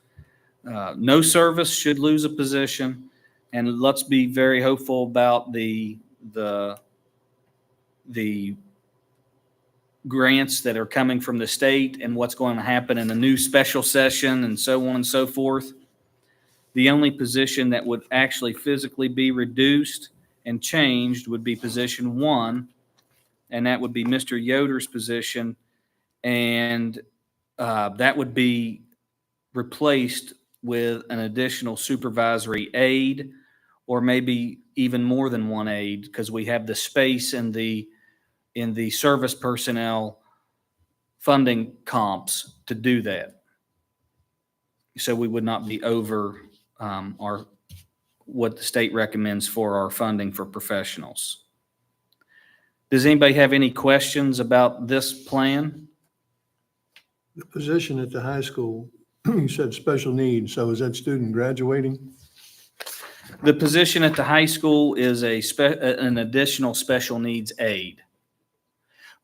no service should lose a position, and let's be very hopeful about the grants that are coming from the state and what's going to happen in the new special session and so on and so forth. The only position that would actually physically be reduced and changed would be position 1, and that would be Mr. Yoder's position, and that would be replaced with an additional supervisory aide, or maybe even more than one aide, because we have the space in the in the service personnel funding comps to do that. So we would not be over what the state recommends for our funding for professionals. Does anybody have any questions about this plan? The position at the high school, you said special needs, so is that student graduating? The position at the high school is an additional special needs aide.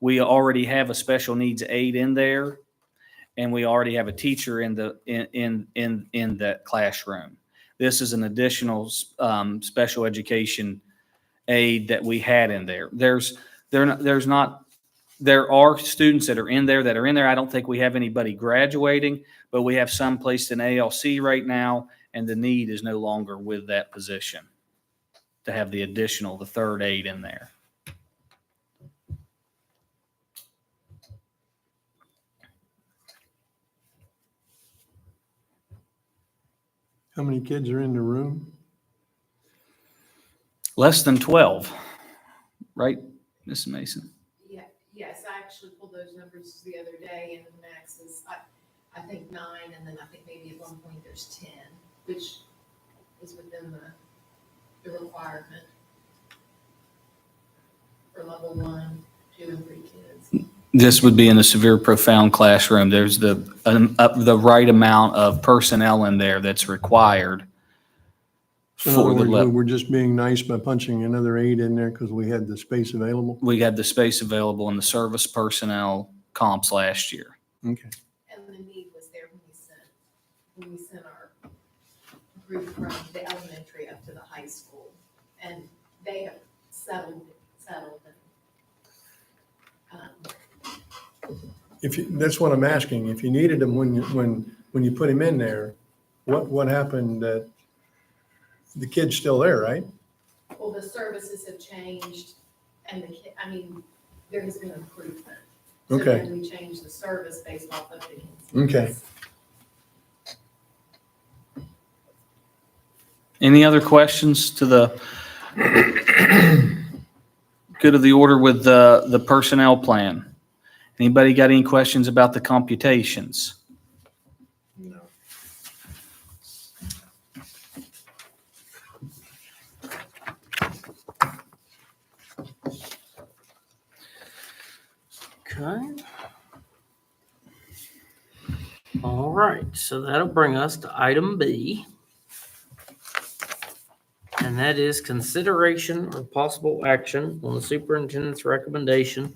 We already have a special needs aide in there, and we already have a teacher in that classroom. This is an additional special education aide that we had in there. There are students that are in there. I don't think we have anybody graduating, but we have some placed in ALC right now, and the need is no longer with that position to have the third aide in there. How many kids are in the room? Less than 12, right, Mrs. Mason? Yeah, yes, I actually pulled those numbers the other day, and the max is, I think 9, and then I think maybe at one point there's 10, which is within the requirement for level 1, 2, and 3 kids. This would be in a severe profound classroom. There's the right amount of personnel in there that's required So in for other the words, level. we're just being nice by punching another aide in there because we had the space available? We had the space available in the service personnel comps last year. Okay. And the need was there when we sent our group from the elementary up to the high school, and they have settled and, That's what I'm asking. If you needed them when you put him in there, what happened that the kid's still there, right? well, the services have changed, and there has been improvement. So Okay. then we changed the service based off of the kids. Okay. Any other questions to the good of the order with the personnel plan? Anybody got any questions about the computations? No. Okay. All right, so that'll bring us to item B. And that is consideration or possible action on the superintendent's recommendation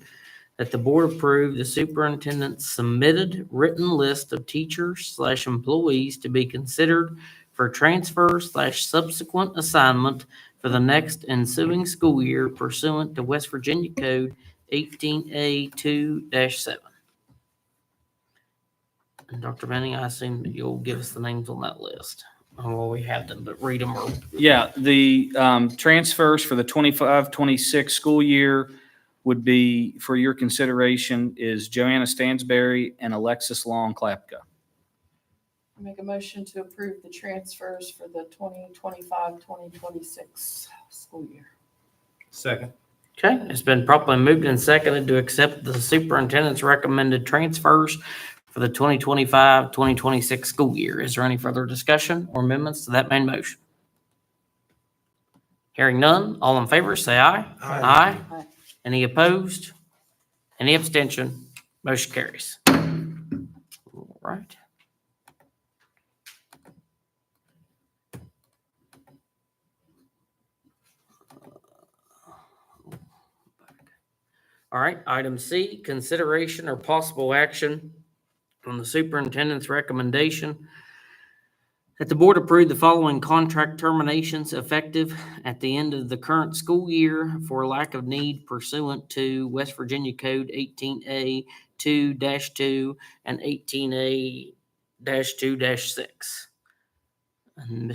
that the board approve the superintendent's submitted written list of teachers/employees to be considered for transfer/subsequent assignment for the next ensuing school year pursuant to West Virginia Code 18A2-7. And Dr. Benning, I assume that you'll give us the names on that list. Well, we have them, but read them. Yeah, the transfers for the 25-26 school year would be, for your consideration, is Joanna Stansberry and Alexis Long Klapka. I make a motion to approve the transfers for the 2025-2026 school year. Second. Okay, it's been properly moved and seconded to accept the superintendent's recommended transfers for the 2025-2026 school year. Is there any further discussion or amendments to that main motion? Hearing none, all in favor, say aye. Aye. Aye. Any opposed? Any abstention? Motion carries. All right. All right, item C, consideration or possible action on the superintendent's recommendation that the board approve the following contract terminations effective at the end of the current school year for lack of need pursuant to West Virginia Code 18A2-2 and 18A-2-6. And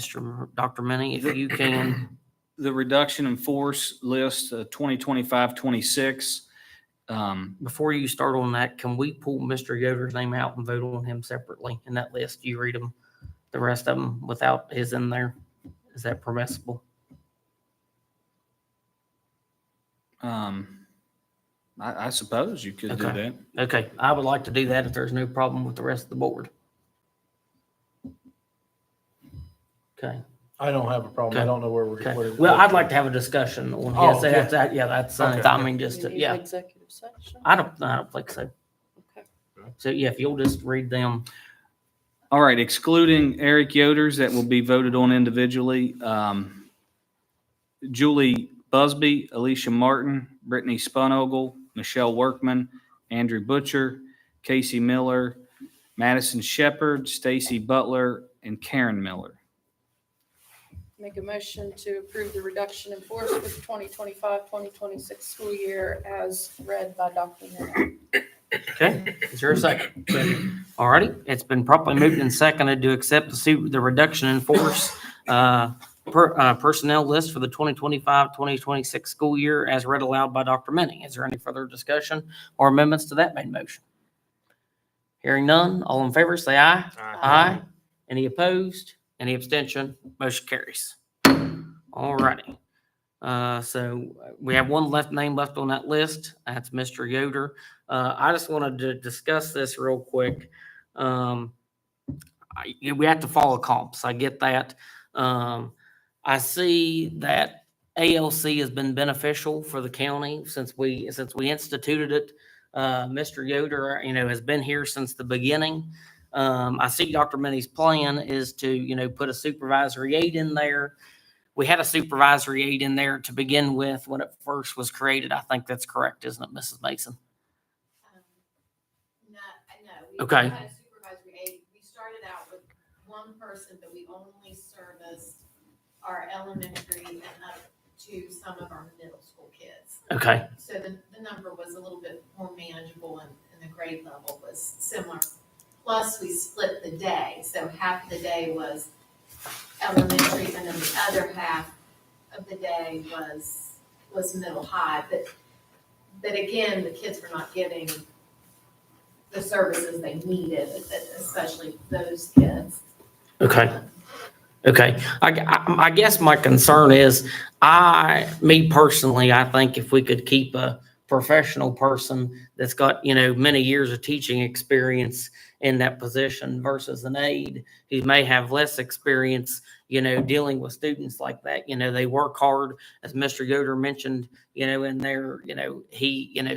Dr. Minnie, if you can. The reduction in force list, 2025-26. Before you start on that, can we pull Mr. Yoder's name out and vote on him separately in that list? You read them, the rest of them without his in there. Is that permissible? I suppose you could do Okay. that. Okay, I would like to do that if there's no problem with the rest of the board. Okay, I don't have a problem. I Okay. don't know where we're. okay. Well, I'd like to have a discussion on Oh, his, yeah. that's, Okay. I mean, just, We need an yeah, executive session. I don't think so. Okay. So, yeah, if you'll just read them. All right, excluding Eric Yoders that will be voted on individually, Julie Busby, Alicia Martin, Brittany Spunogle, Michelle Workman, Andrew Butcher, Casey Miller, Madison Shepherd, Stacy Butler, and Karen Miller. Make a motion to approve the reduction in force for the 2025-2026 school year as read by Dr. Miller. Okay, is there a second? All righty, it's been properly moved and seconded to accept the reduction in force personnel list for the 2025-2026 school year as read aloud by Dr. Minnie. Is there any further discussion or amendments to that main motion? Hearing none, all in favor, say aye. Aye. Any opposed? Any abstention? Motion carries. All righty. So we have one name left on that list. That's Mr. Yoder. I just wanted to discuss this real quick. We have to follow comps. I get that. I see that ALC has been beneficial for the county since we instituted it. Mr. Yoder, has been here since the beginning. I see Dr. Minnie's plan is to, put a supervisory aide in there. We had a supervisory aide in there to begin with when it first was created. I think that's correct, isn't it, Mrs. Mason? No. Okay. We had a supervisory aide. We started out with one person, but we only serviced our elementary and up to some of our middle school kids. Okay. So the number was a little bit more manageable and the grade level was similar. Plus, we split the day. So half the day was elementary and then the other half of the day was middle high. But again, the kids were not getting the services they needed, especially those kids. Okay. Okay. I guess my concern is me personally, I think if we could keep a professional person that's got, many years of teaching experience in that position versus an aide who may have less experience, dealing with students like that. They work hard, as Mr. Yoder mentioned, in there,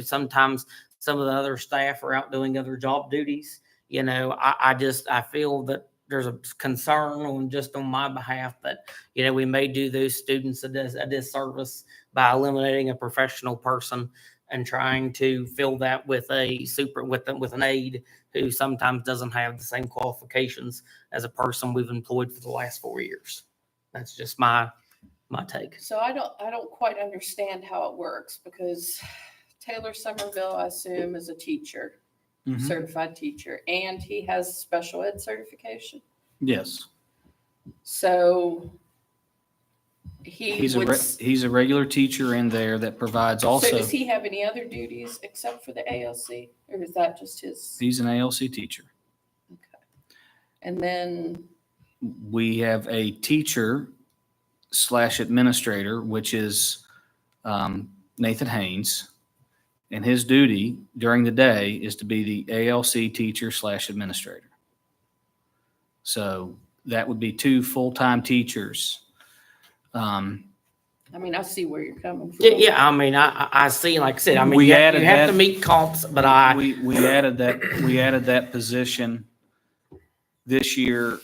sometimes some of the other staff are out doing other job duties. I feel that there's a concern on my behalf that, we may do those students a disservice by eliminating a professional person and trying to fill that with with an aide who sometimes doesn't have the same qualifications as a person we've employed for the last 4 years. That's just my take. So I don't quite understand how it works because Taylor Somerville, I assume, is a teacher, Mhm. certified teacher, and he has special ed certification. Yes, So he's a regular teacher in there that provides So also, does he have any other duties except for the ALC, or is that just his? he's an ALC teacher. Okay. And then, We have a teacher / administrator, which is Nathan Haynes. And his duty during the day is to be the ALC teacher / administrator. So that would be 2 full-time teachers. I see where you're coming from. Yeah. I see, like I said, We you added have to that- meet comps, but We added that position this year,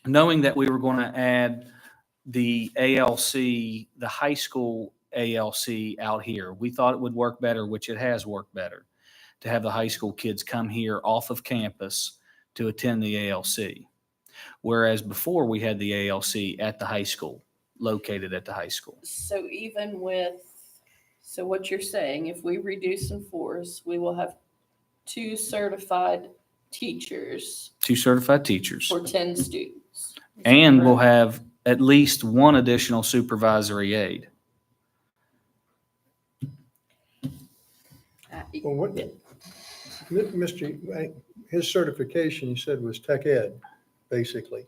knowing that we were going to add the ALC, the high school ALC out here. We thought it would work better, which it has worked better, to have the high school kids come here off of campus to attend the ALC. Whereas before we had the ALC at the high school, located at the high school. So what you're saying, if we reduce in force, we will have 2 certified teachers 2 certified teachers. for 10 students. And we'll have at least 1 additional supervisory aide. Well, what, Mr., his certification, you said, was tech ed, basically.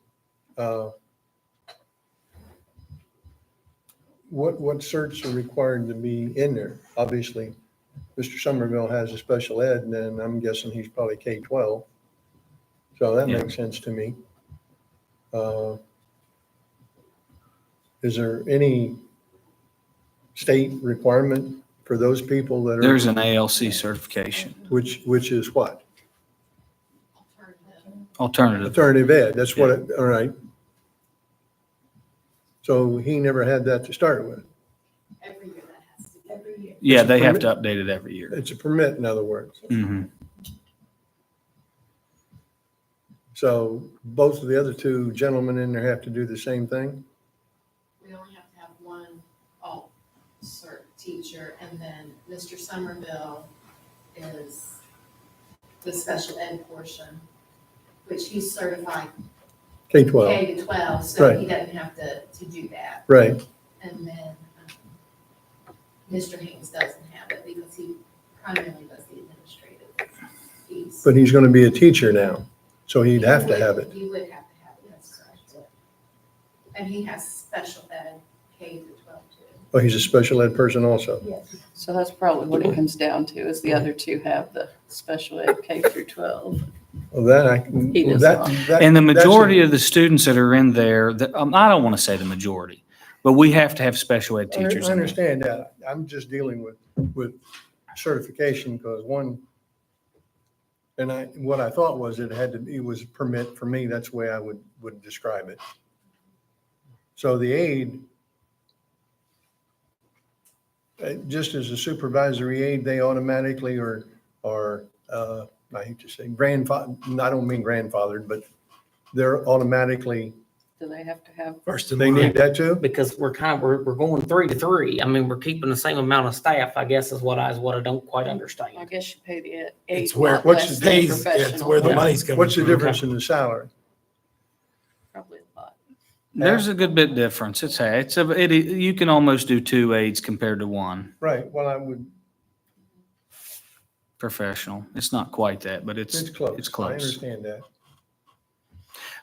What certs are required to be in there? Obviously, Mr. Somerville has a special ed, and then I'm guessing he's probably K-12. So that Yeah. makes sense to me. Is there any state requirement for those people that are? There's an ALC certification, Which is what? alternative. Alternative ed, that's what, all right. So he never had that to start with. Every year that has to be. Every year. Yeah, It's a they have permit. to update it every year. It's a permit, in other words. Mhm. So both of the other two gentlemen in there have to do the same thing? We only have to have one alt cert teacher, and then Mr. Somerville is the special ed portion, which he's certified K-12, K to 12, so Right. he doesn't have to do that. right. And then Mr. Haynes doesn't have it because he primarily does the administrative piece. But he's going to be a teacher now, so he'd have to have it. He would have to have it, that's correct. And he has special ed K to 12 too. Oh, he's a special ed person also. Yes. So that's probably what it comes down to, is the other two have the special ed K through 12. Well, that I can. He does that- not. that- And the that's a- majority of the students that are in there, I don't want to say the majority, but we have to have special ed teachers I in there. understand that. I'm just dealing with certification because one, and what I thought was it was a permit for me. That's the way I would describe it. So the aide, just as a supervisory aide, they automatically are, I hate to say grandfather, I don't mean grandfathered, but they're automatically, Do they have to have, First in they need line. that too? Because we're going 3 to 3. I mean, we're keeping the same amount of staff, I guess, is what I don't quite I understand. guess you pay the aide It's a where, lot what's less the than pays, it's professional. where the Yeah. money's coming What's the from. difference in the salary? Probably a lot. There's a good bit difference. You can almost do 2 aides compared to 1 Right, well, I would, professional. It's not quite that, but it's close. It's I close. understand that.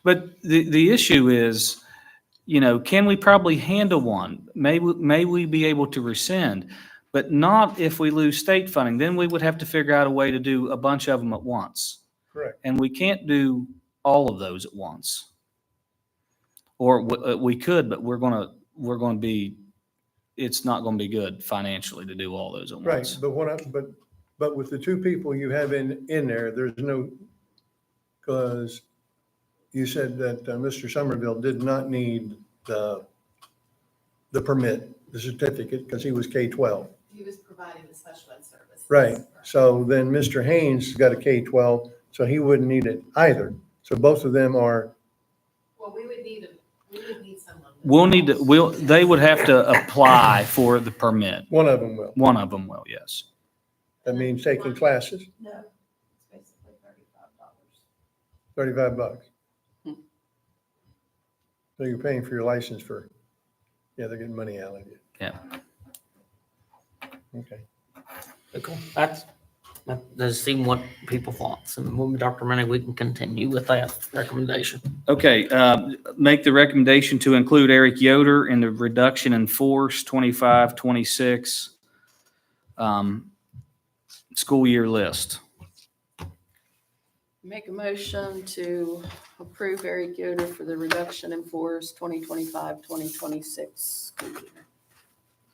But the issue is, can we probably handle 1? May we be able to rescind, but not if we lose state funding. Then we would have to figure out a way to do a bunch of them at once. Correct. And we can't do all of those at once. Or we could, but we're going to be, it's not going to be good financially to do all those at Right, once. but with the two people you have in there, there's no, because you said that Mr. Somerville did not need the permit, the certificate, because he was K-12. He was providing the special ed service. Right, so then Mr. Haynes got a K-12, so he wouldn't need it either. So both of them are, Well, we would need someone. They would have to apply for the permit. one of them will. One of them will, yes. That means taking classes, No, it's basically $35. $35. Hmm. So you're paying for your license for, they're getting money out of you. Yeah. Okay. Cool. That does seem what people thought. So when Dr. Rennie, we can continue with that recommendation. Okay, make the recommendation to include Eric Yoder in the reduction in force 25-26 school year list. Make a motion to approve Eric Yoder for the reduction in force 2025-2026 school year.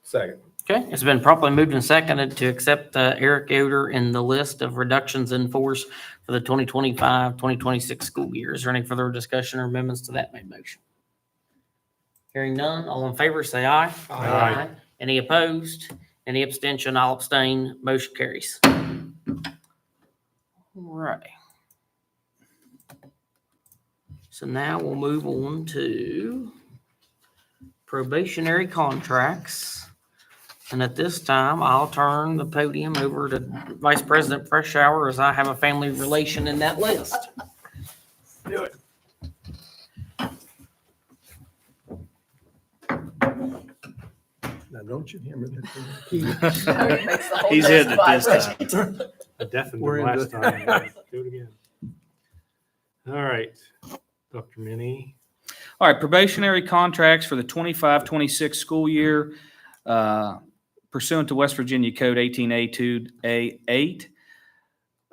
Second. Okay, it's been properly moved and seconded to accept Eric Yoder in the list of reductions in force for the 2025-2026 school year. Is there any further discussion or amendments to that made motion? Hearing none, all in favor, say aye. Aye. Any opposed? Any abstention? I'll abstain. Motion carries. All right. So now we'll move on to probationary contracts. And at this time, I'll turn the podium over to Vice President Freshour as I have a family relation in that list. Do it. Now, don't you hammer that thing. Makes the whole He's hitting it this desk time. I deafened We're him into- last time. Do it again. All right, Dr. Minnie. All right, probationary contracts for the 25-26 school year. pursuant to West Virginia Code 18A2A8.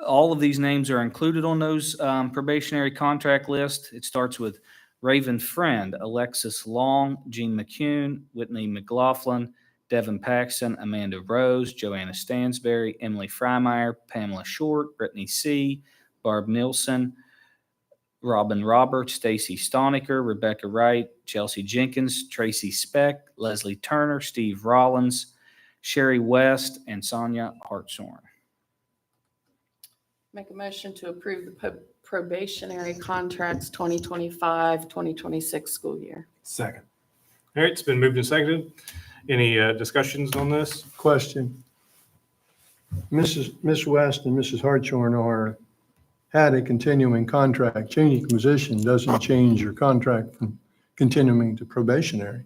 All of these names are included on those probationary contract list. It starts with Raven Friend, Alexis Long, Jean McCune, Whitney McLaughlin, Devin Paxson, Amanda Rose, Joanna Stansberry, Emily Freimeyer, Pamela Short, Brittany C., Barb Nilsson, Robin Roberts, Stacy Stoniker, Rebecca Wright, Chelsea Jenkins, Tracy Speck, Leslie Turner, Steve Rollins, Sherry West, and Sonia Hartshorn. Make a motion to approve the probationary contracts 2025, 2026 school year. Second. All right, it's been moved and seconded. Any discussions on this? Question. Miss West and Mrs. Hartshorn had a continuing contract. Changing position doesn't change your contract from continuing to probationary.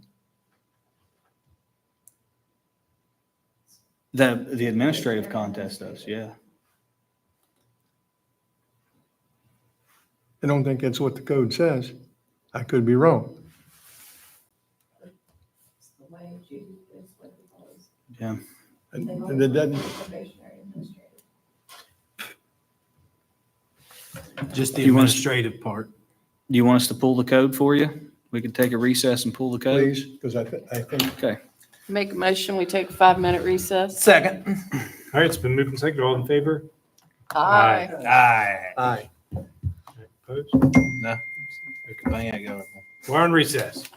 The administrative contest does, yeah. I don't think that's what the code says. I could be wrong. Yeah. And it doesn't, Just the You want us- administrative part. Do you want us to pull the code for you? We could take a recess and pull the code. please, because I think Okay. Make a motion, we take a 5-minute recess. Second. All right, it's been moved and seconded. All in favor? Aye. Aye. aye. Opposed? No. We're on recess.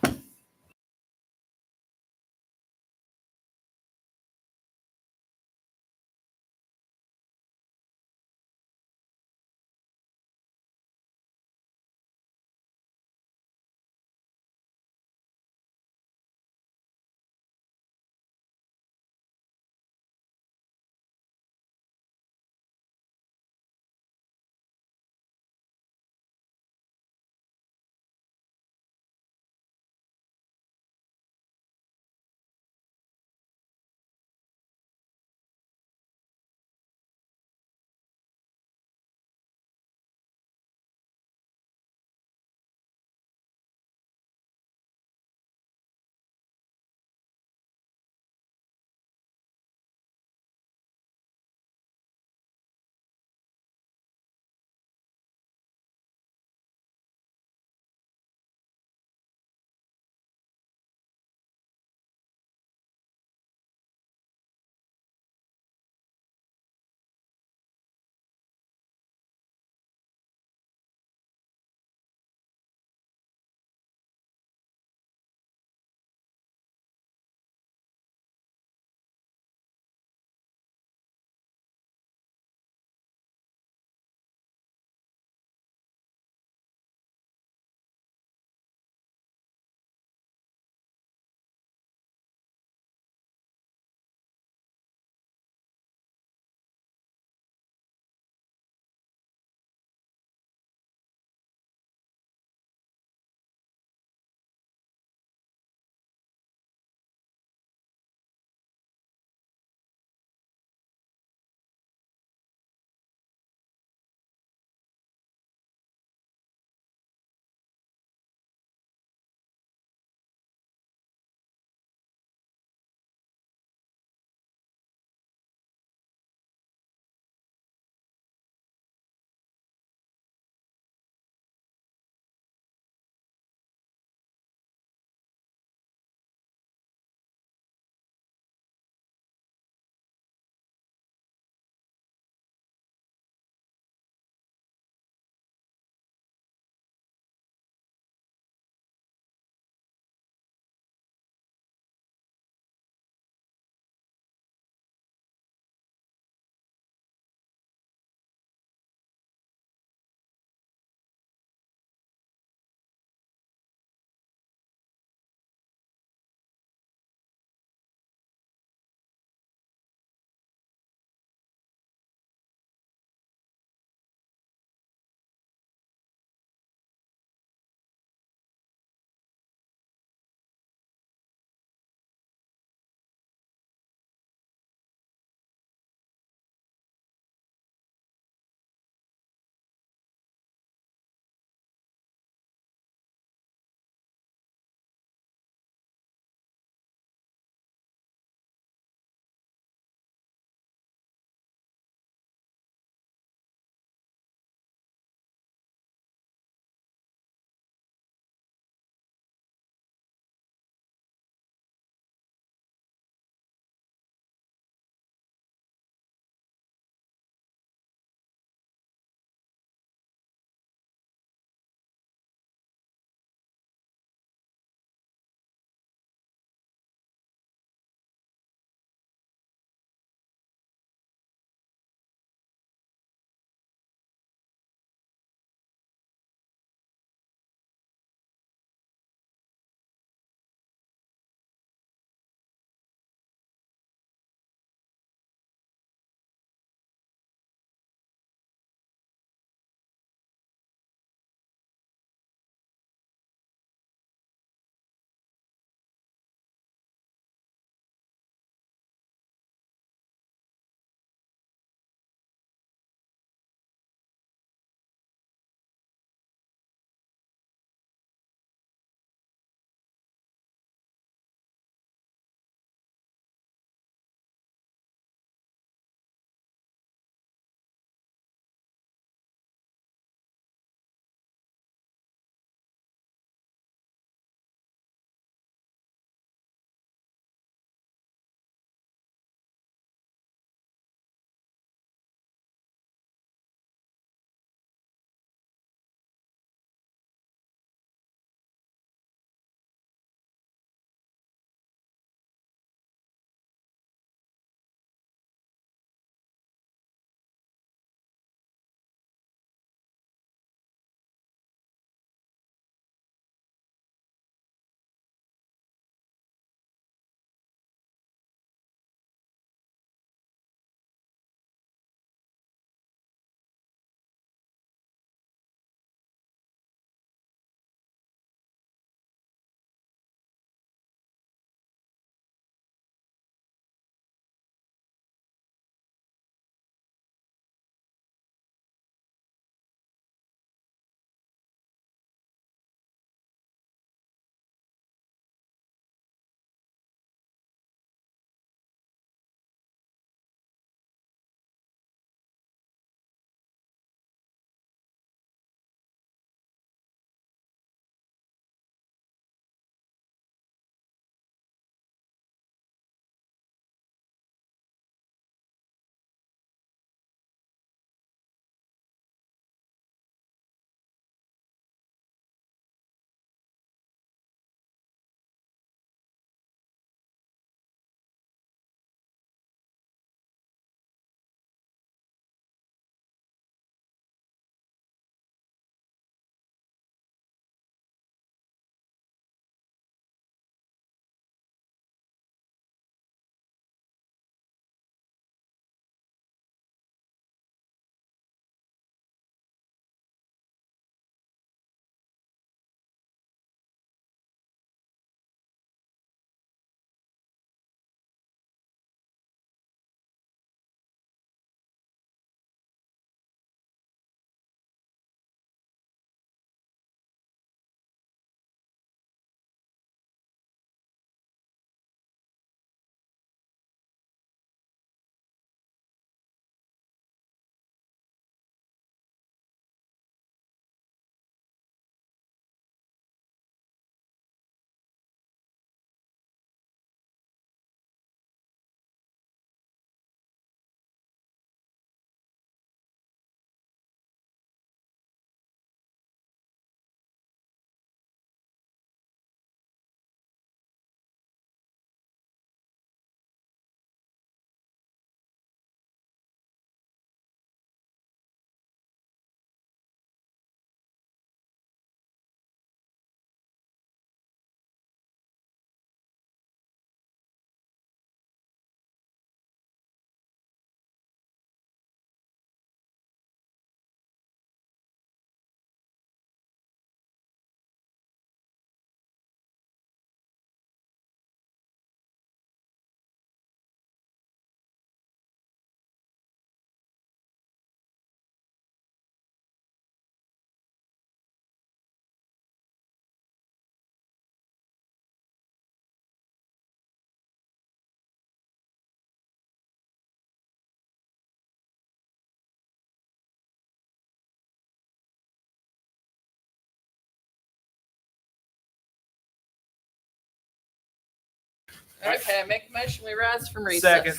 Okay, make a motion, we rise from recess. Second.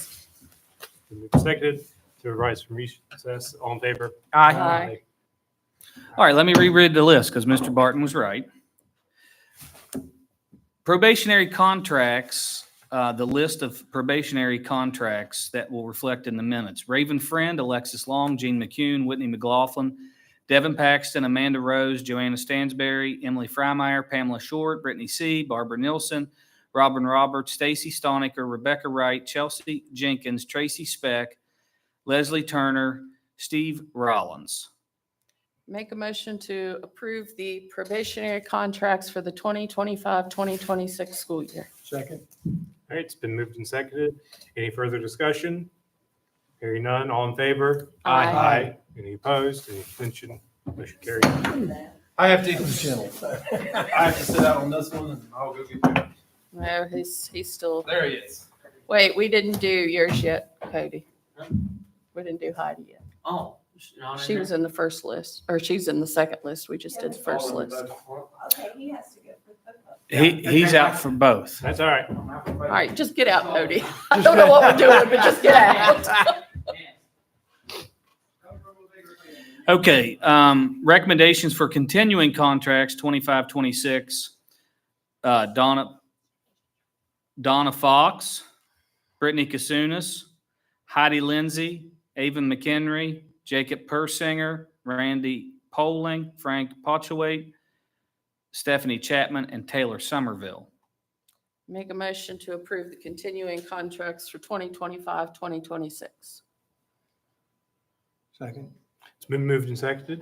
Been moved and seconded to rise from recess. All in favor? Aye. All right, let me reread the list because Mr. Barton was right. Probationary contracts, the list of probationary contracts that will reflect in the minutes. Raven Friend, Alexis Long, Gene McCune, Whitney McLaughlin, Devin Paxton, Amanda Rose, Joanna Stansberry, Emily Freimeyer, Pamela Short, Brittany C., Barbara Nilsson, Robin Roberts, Stacy Stoniker, Rebecca Wright, Chelsea Jenkins, Tracy Speck, Leslie Turner, Steve Rollins. Make a motion to approve the probationary contracts for the 2025-2026 school year. Second. All right, it's been moved and seconded. Any further discussion? Hearing none, all in favor? Aye. Any opposed? Any abstention? Motion carried. I have to sit out on this one and I'll go get you. No, he's still, There he is. wait, we didn't do yours yet, Cody. We didn't do Heidi yet. Oh. She was in the first list, or she's in the second list. We just did the first list. Okay, he has to go. He's out for both. That's all right. All right, just get out, Cody. I don't know what we're doing, but just get out. Okay, recommendations for continuing contracts, 25-26. Donna Fox, Brittany Kasunas, Heidi Lindsay, Avon McHenry, Jacob Persinger, Randy Poling, Frank Potchaway, Stephanie Chapman, and Taylor Somerville. Make a motion to approve the continuing contracts for 2025-2026. Second. It's been moved and seconded.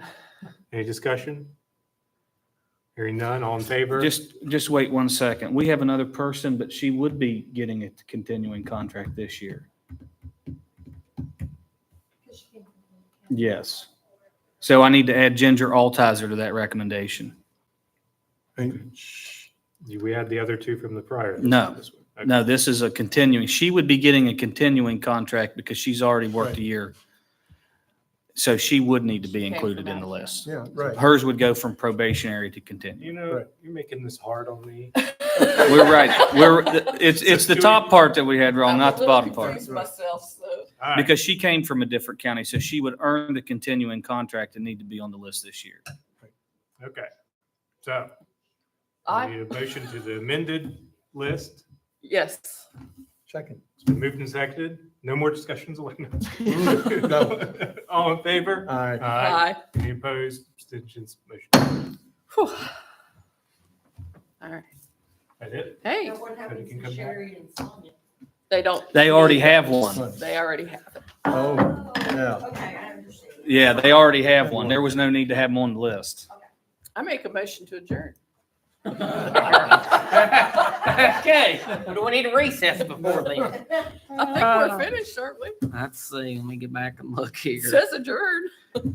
Any discussion? Hearing none, all in favor? Just wait 1 second. We have another person, but she would be getting a continuing contract this year. Yes. So I need to add Ginger Altizer to that recommendation. We had the other two from the prior. No. This one. Okay. No, this is a continuing. She would be getting a continuing contract because she's already worked Right. a year. So she would need to be She came included from in the out. list. Yeah, right. Hers would go from probationary to continue. You know, Right. you're making this hard on me. We're right. It's the top part that we had wrong, not the bottom part. Myself, so. All right. Because she came from a different county, so she would earn the continuing contract and need to be on the list this year. Okay. So we I, need a motion to the amended list. yes. Second. It's been moved and seconded. No more discussions, Elena. No. All in favor? Aye. Aye. Any opposed? Abstentions? Motion. Whew. All right. That's it? Hey, What happens can to come back. Sherry and Sonia? they don't. They already have one. They already have it. Oh, yeah. Okay, I understand. Yeah, they already have one. There was no need to have them on the list. I make a motion to adjourn. Okay, well, do we need a recess before then? I think we're finished, aren't we? Let's see, let me get back and look here. It says adjourn.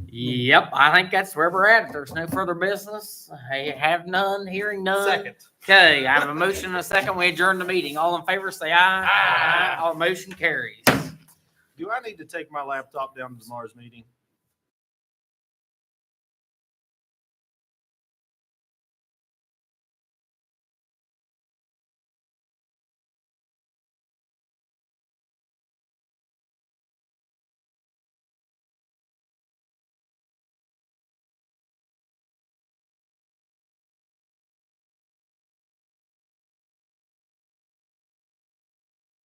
Yep, I think that's where we're at. If there's no further business, I have none, hearing none. Second. Okay, I have a motion and a second. We adjourn the meeting. All in favor, say aye. Aye. All motion carries. Do I need to take my laptop down to tomorrow's meeting?